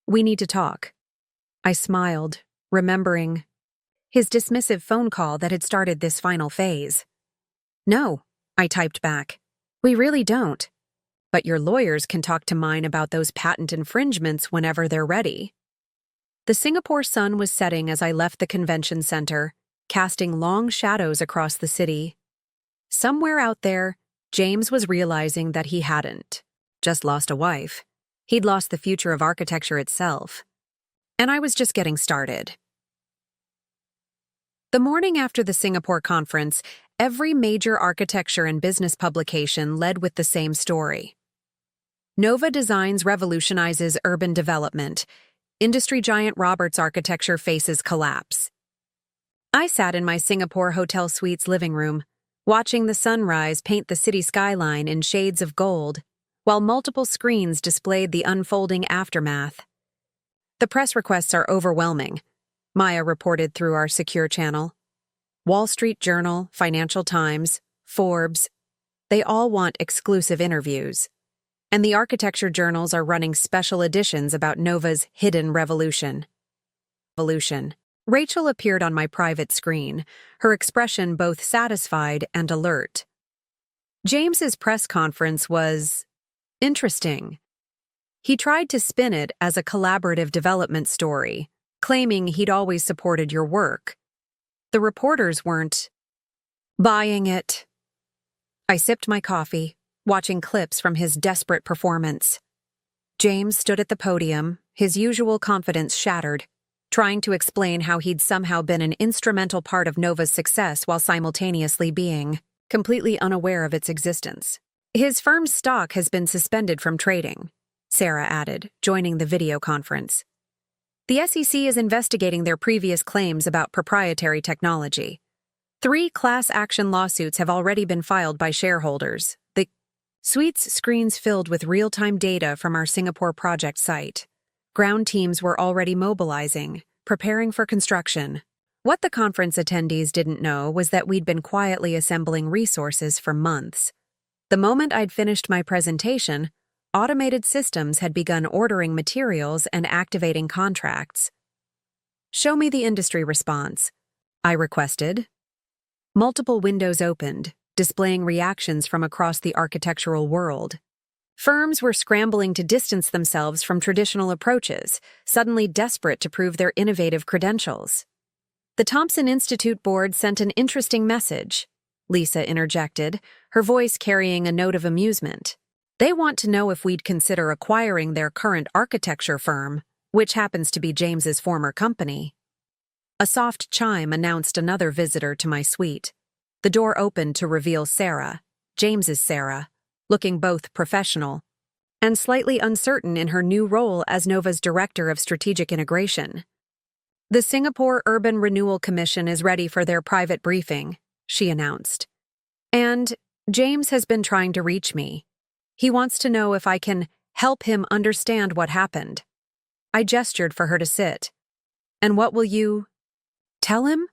A: We need to talk. I smiled, remembering his dismissive phone call that had started this final phase. No, I typed back. We really don't. But your lawyers can talk to mine about those patent infringements whenever they're ready. The Singapore sun was setting as I left the convention center, casting long shadows across the city. Somewhere out there, James was realizing that he hadn't just lost a wife. He'd lost the future of architecture itself. And I was just getting started. The morning after the Singapore conference, every major architecture and business publication led with the same story. Nova Designs revolutionizes urban development. Industry giant Roberts Architecture faces collapse. I sat in my Singapore hotel suite's living room, watching the sunrise paint the city skyline in shades of gold, while multiple screens displayed the unfolding aftermath. The press requests are overwhelming, Maya reported through our secure channel. Wall Street Journal, Financial Times, Forbes, they all want exclusive interviews. And the architecture journals are running special editions about Nova's hidden revolution. Rachel appeared on my private screen, her expression both satisfied and alert. James's press conference was interesting. He tried to spin it as a collaborative development story, claiming he'd always supported your work. The reporters weren't buying it. I sipped my coffee, watching clips from his desperate performance. James stood at the podium, his usual confidence shattered, trying to explain how he'd somehow been an instrumental part of Nova's success while simultaneously being completely unaware of its existence. His firm's stock has been suspended from trading, Sarah added, joining the video conference. The SEC is investigating their previous claims about proprietary technology. 3 class action lawsuits have already been filed by shareholders. The suite's screens filled with real-time data from our Singapore project site. Ground teams were already mobilizing, preparing for construction. What the conference attendees didn't know was that we'd been quietly assembling resources for months. The moment I'd finished my presentation, automated systems had begun ordering materials and activating contracts. "Show me the industry response," I requested. Multiple windows opened, displaying reactions from across the architectural world. Firms were scrambling to distance themselves from traditional approaches, suddenly desperate to prove their innovative credentials. "The Thompson Institute board sent an interesting message," Lisa interjected, her voice carrying a note of amusement. "They want to know if we'd consider acquiring their current architecture firm, which happens to be James's former company." A soft chime announced another visitor to my suite. The door opened to reveal Sarah, James's Sarah, looking both professional and slightly uncertain in her new role as Nova's Director of Strategic Integration. "The Singapore Urban Renewal Commission is ready for their private briefing," she announced. "And James has been trying to reach me. He wants to know if I can help him understand what happened." I gestured for her to sit. "And what will you tell him?"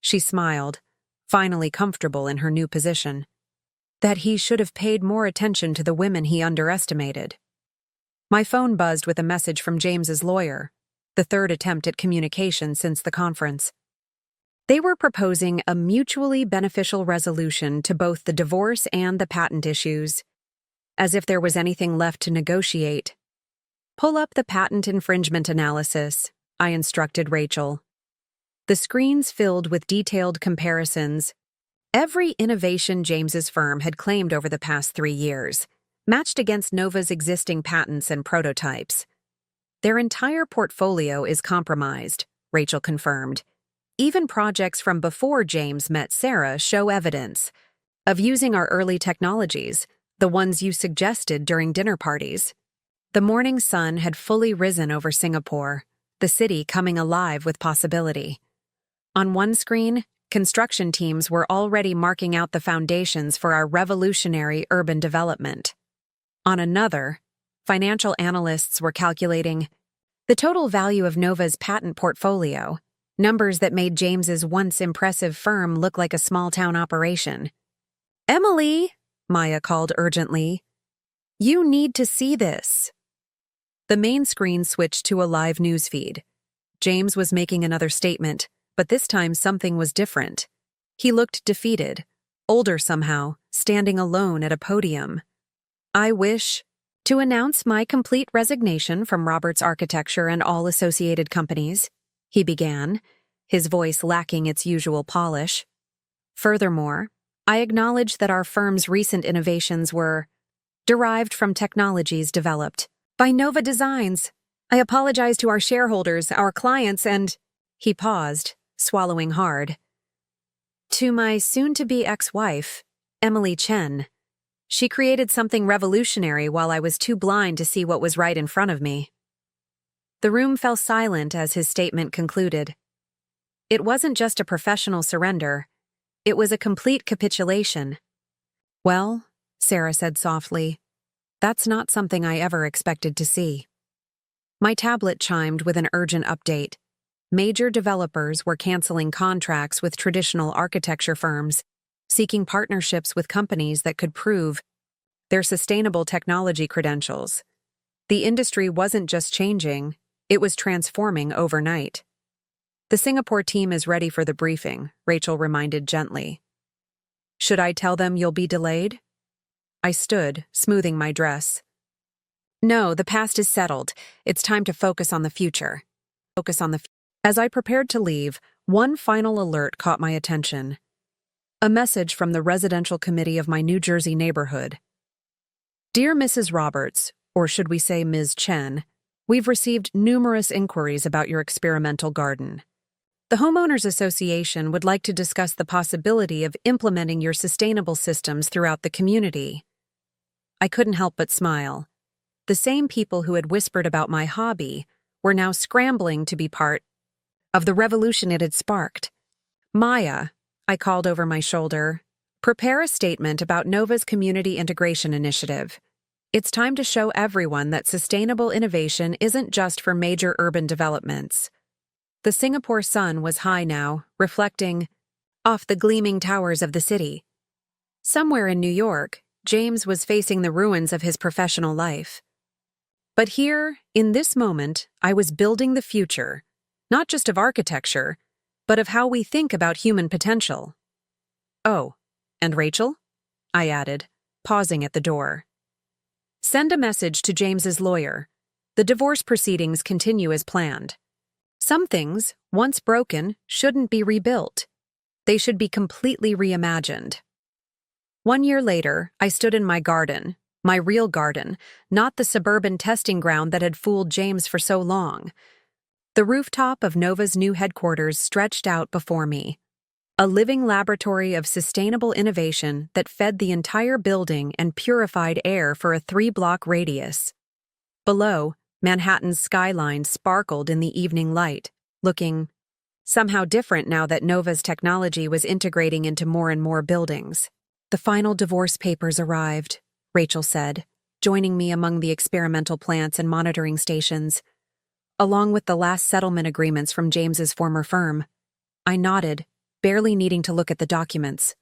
A: She smiled, finally comfortable in her new position. "That he should have paid more attention to the women he underestimated." My phone buzzed with a message from James's lawyer, the 3rd attempt at communication since the conference. They were proposing a mutually beneficial resolution to both the divorce and the patent issues, as if there was anything left to negotiate. "Pull up the patent infringement analysis," I instructed Rachel. The screens filled with detailed comparisons. Every innovation James's firm had claimed over the past 3 years, matched against Nova's existing patents and prototypes. "Their entire portfolio is compromised," Rachel confirmed. "Even projects from before James met Sarah show evidence of using our early technologies, the ones you suggested during dinner parties." The morning sun had fully risen over Singapore, the city coming alive with possibility. On one screen, construction teams were already marking out the foundations for our revolutionary urban development. On another, financial analysts were calculating the total value of Nova's patent portfolio, numbers that made James's once impressive firm look like a small-town operation. "Emily," Maya called urgently, "you need to see this." The main screen switched to a live news feed. James was making another statement, but this time something was different. He looked defeated, older somehow, standing alone at a podium. "I wish to announce my complete resignation from Roberts Architecture and all associated companies," he began, his voice lacking its usual polish. "Furthermore, I acknowledge that our firm's recent innovations were derived from technologies developed by Nova Designs. I apologize to our shareholders, our clients, and—" He paused, swallowing hard. "To my soon-to-be ex-wife, Emily Chen. She created something revolutionary while I was too blind to see what was right in front of me." The room fell silent as his statement concluded. It wasn't just a professional surrender. It was a complete capitulation. "Well," Sarah said softly, "that's not something I ever expected to see." My tablet chimed with an urgent update. Major developers were canceling contracts with traditional architecture firms, seeking partnerships with companies that could prove their sustainable technology credentials. The industry wasn't just changing, it was transforming overnight. "The Singapore team is ready for the briefing," Rachel reminded gently. "Should I tell them you'll be delayed?" I stood, smoothing my dress. No, the past is settled. It's time to focus on the future. As I prepared to leave, one final alert caught my attention. A message from the residential committee of my New Jersey neighborhood. Dear Mrs. Roberts, or should we say Ms. Chen, we've received numerous inquiries about your experimental garden. The Homeowners Association would like to discuss the possibility of implementing your sustainable systems throughout the community. I couldn't help but smile. The same people who had whispered about my hobby were now scrambling to be part of the revolution it had sparked. Maya, I called over my shoulder, prepare a statement about Nova's Community Integration Initiative. It's time to show everyone that sustainable innovation isn't just for major urban developments. The Singapore sun was high now, reflecting off the gleaming towers of the city. Somewhere in New York, James was facing the ruins of his professional life. But here, in this moment, I was building the future, not just of architecture, but of how we think about human potential. Oh, and Rachel? I added, pausing at the door. Send a message to James's lawyer. The divorce proceedings continue as planned. Some things, once broken, shouldn't be rebuilt. They should be completely reimagined. 1 year later, I stood in my garden, my real garden, not the suburban testing ground that had fooled James for so long. The rooftop of Nova's new headquarters stretched out before me, a living laboratory of sustainable innovation that fed the entire building and purified air for a 3-block radius. Below, Manhattan's skyline sparkled in the evening light, looking somehow different now that Nova's technology was integrating into more and more buildings. The final divorce papers arrived, Rachel said, joining me among the experimental plants and monitoring stations, along with the last settlement agreements from James's former firm. I nodded, barely needing to look at the documents.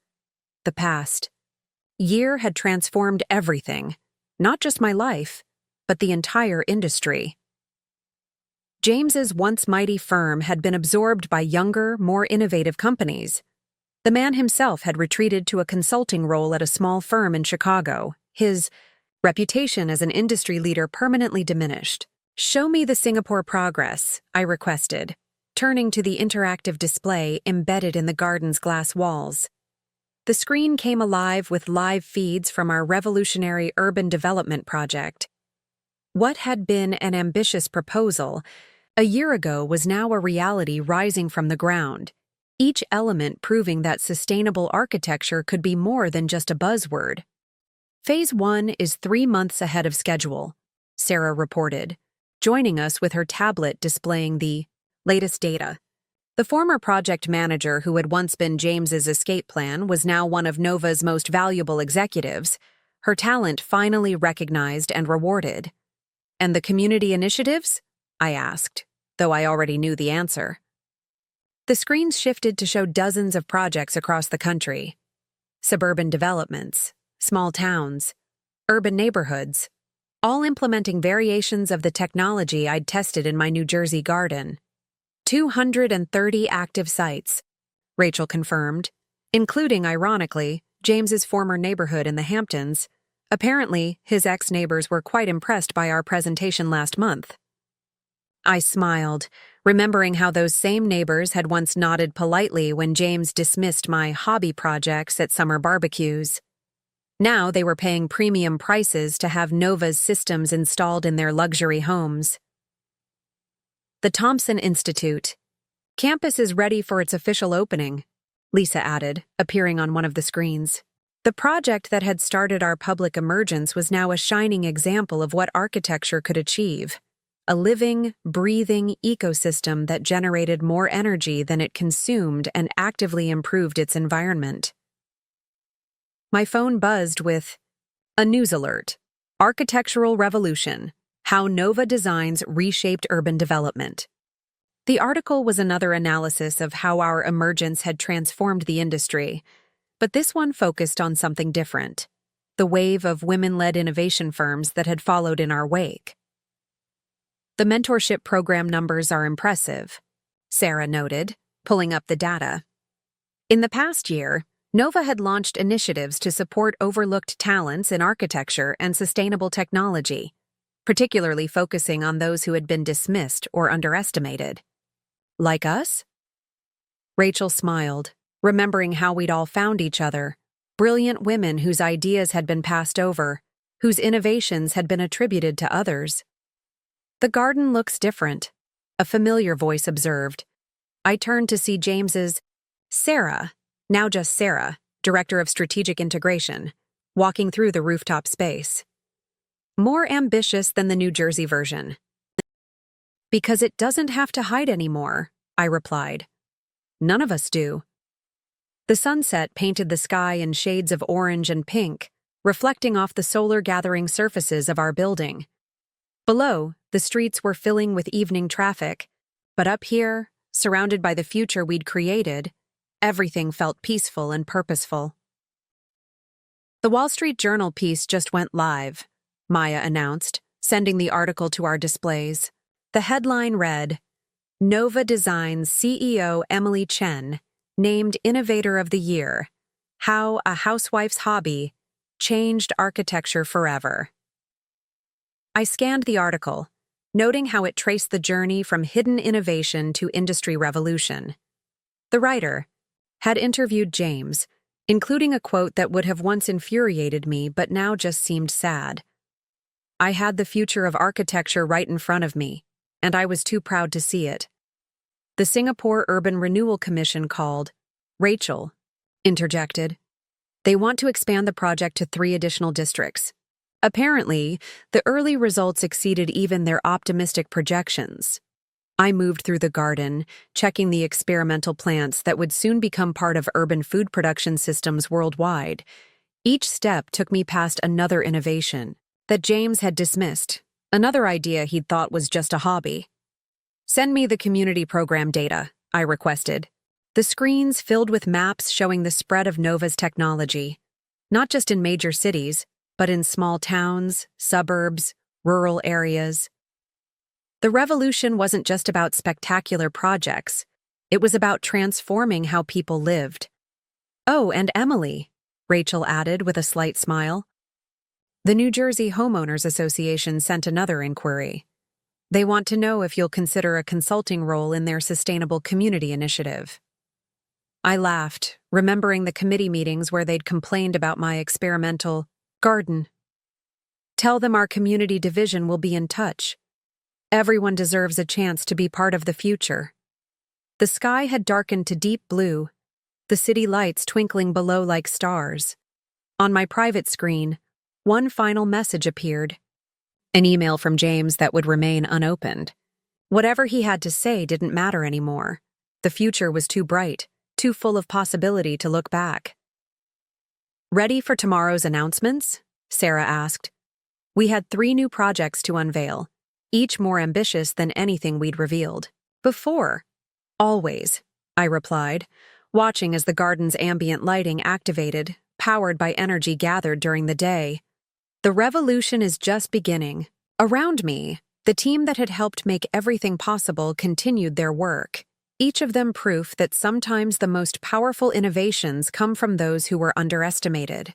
A: The past year had transformed everything, not just my life, but the entire industry. James's once mighty firm had been absorbed by younger, more innovative companies. The man himself had retreated to a consulting role at a small firm in Chicago, his reputation as an industry leader permanently diminished. Show me the Singapore progress, I requested, turning to the interactive display embedded in the garden's glass walls. The screen came alive with live feeds from our revolutionary urban development project. What had been an ambitious proposal a year ago was now a reality rising from the ground, each element proving that sustainable architecture could be more than just a buzzword. Phase 1 is 3 months ahead of schedule, Sarah reported, joining us with her tablet displaying the latest data. The former project manager who had once been James's escape plan was now one of Nova's most valuable executives, her talent finally recognized and rewarded. And the community initiatives? I asked, though I already knew the answer. The screens shifted to show dozens of projects across the country. Suburban developments, small towns, urban neighborhoods, all implementing variations of the technology I'd tested in my New Jersey garden. 230 active sites, Rachel confirmed, including, ironically, James's former neighborhood in the Hamptons. Apparently, his ex-neighbors were quite impressed by our presentation last month. I smiled, remembering how those same neighbors had once nodded politely when James dismissed my hobby projects at summer barbecues. Now they were paying premium prices to have Nova's systems installed in their luxury homes. The Thompson Institute. Campus is ready for its official opening, Lisa added, appearing on one of the screens. The project that had started our public emergence was now a shining example of what architecture could achieve. A living, breathing ecosystem that generated more energy than it consumed and actively improved its environment. My phone buzzed with a news alert. Architectural Revolution: How Nova Designs Reshaped Urban Development. The article was another analysis of how our emergence had transformed the industry, but this one focused on something different: the wave of women-led innovation firms that had followed in our wake. The mentorship program numbers are impressive, Sarah noted, pulling up the data. In the past year, Nova had launched initiatives to support overlooked talents in architecture and sustainable technology. particularly focusing on those who had been dismissed or underestimated. Like us? Rachel smiled, remembering how we'd all found each other, brilliant women whose ideas had been passed over, whose innovations had been attributed to others. The garden looks different, a familiar voice observed. I turned to see James's Sarah, now just Sarah, Director of Strategic Integration, walking through the rooftop space. More ambitious than the New Jersey version. Because it doesn't have to hide anymore, I replied. None of us do. The sunset painted the sky in shades of orange and pink, reflecting off the solar-gathering surfaces of our building. Below, the streets were filling with evening traffic, but up here, surrounded by the future we'd created, everything felt peaceful and purposeful. The Wall Street Journal piece just went live, Maya announced, sending the article to our displays. The headline read, Nova Designs CEO Emily Chen, named Innovator of the Year, How a Housewife's Hobby Changed Architecture Forever. I scanned the article, noting how it traced the journey from hidden innovation to industry revolution. The writer had interviewed James, including a quote that would have once infuriated me but now just seemed sad. I had the future of architecture right in front of me, and I was too proud to see it. The Singapore Urban Renewal Commission called. Rachel interjected. They want to expand the project to 3 additional districts. Apparently, the early results exceeded even their optimistic projections. I moved through the garden, checking the experimental plants that would soon become part of urban food production systems worldwide. Each step took me past another innovation that James had dismissed, another idea he'd thought was just a hobby. Send me the community program data, I requested. The screens filled with maps showing the spread of Nova's technology, not just in major cities, but in small towns, suburbs, rural areas. The revolution wasn't just about spectacular projects. It was about transforming how people lived. Oh, and Emily, Rachel added with a slight smile. The New Jersey Homeowners Association sent another inquiry. They want to know if you'll consider a consulting role in their Sustainable Community Initiative. I laughed, remembering the committee meetings where they'd complained about my experimental garden. Tell them our community division will be in touch. Everyone deserves a chance to be part of the future. The sky had darkened to deep blue, the city lights twinkling below like stars. On my private screen, one final message appeared. An email from James that would remain unopened. Whatever he had to say didn't matter anymore. The future was too bright, too full of possibility to look back. Ready for tomorrow's announcements? Sarah asked. We had 3 new projects to unveil, each more ambitious than anything we'd revealed before. Always, I replied, watching as the garden's ambient lighting activated, powered by energy gathered during the day. The revolution is just beginning. Around me, the team that had helped make everything possible continued their work, each of them proof that sometimes the most powerful innovations come from those who were underestimated.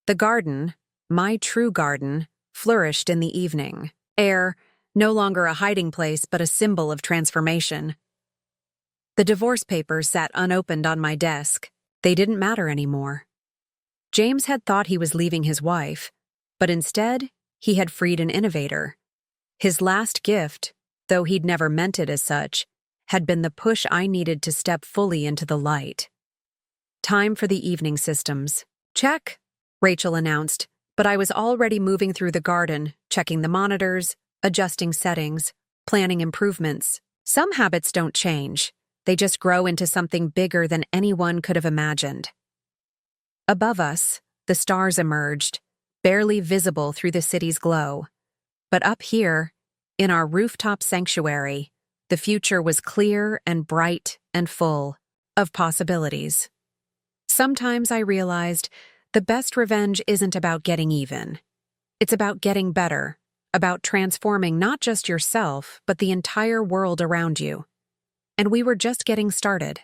A: The garden, my true garden, flourished in the evening. Air, no longer a hiding place but a symbol of transformation. The divorce papers sat unopened on my desk. They didn't matter anymore. James had thought he was leaving his wife, but instead, he had freed an innovator. His last gift, though he'd never meant it as such, had been the push I needed to step fully into the light. Time for the evening systems. Check, Rachel announced, but I was already moving through the garden, checking the monitors, adjusting settings, planning improvements. Some habits don't change. They just grow into something bigger than anyone could have imagined. Above us, the stars emerged, barely visible through the city's glow. But up here, in our rooftop sanctuary, the future was clear and bright and full of possibilities. Sometimes I realized the best revenge isn't about getting even. It's about getting better, about transforming not just yourself, but the entire world around you. And we were just getting started.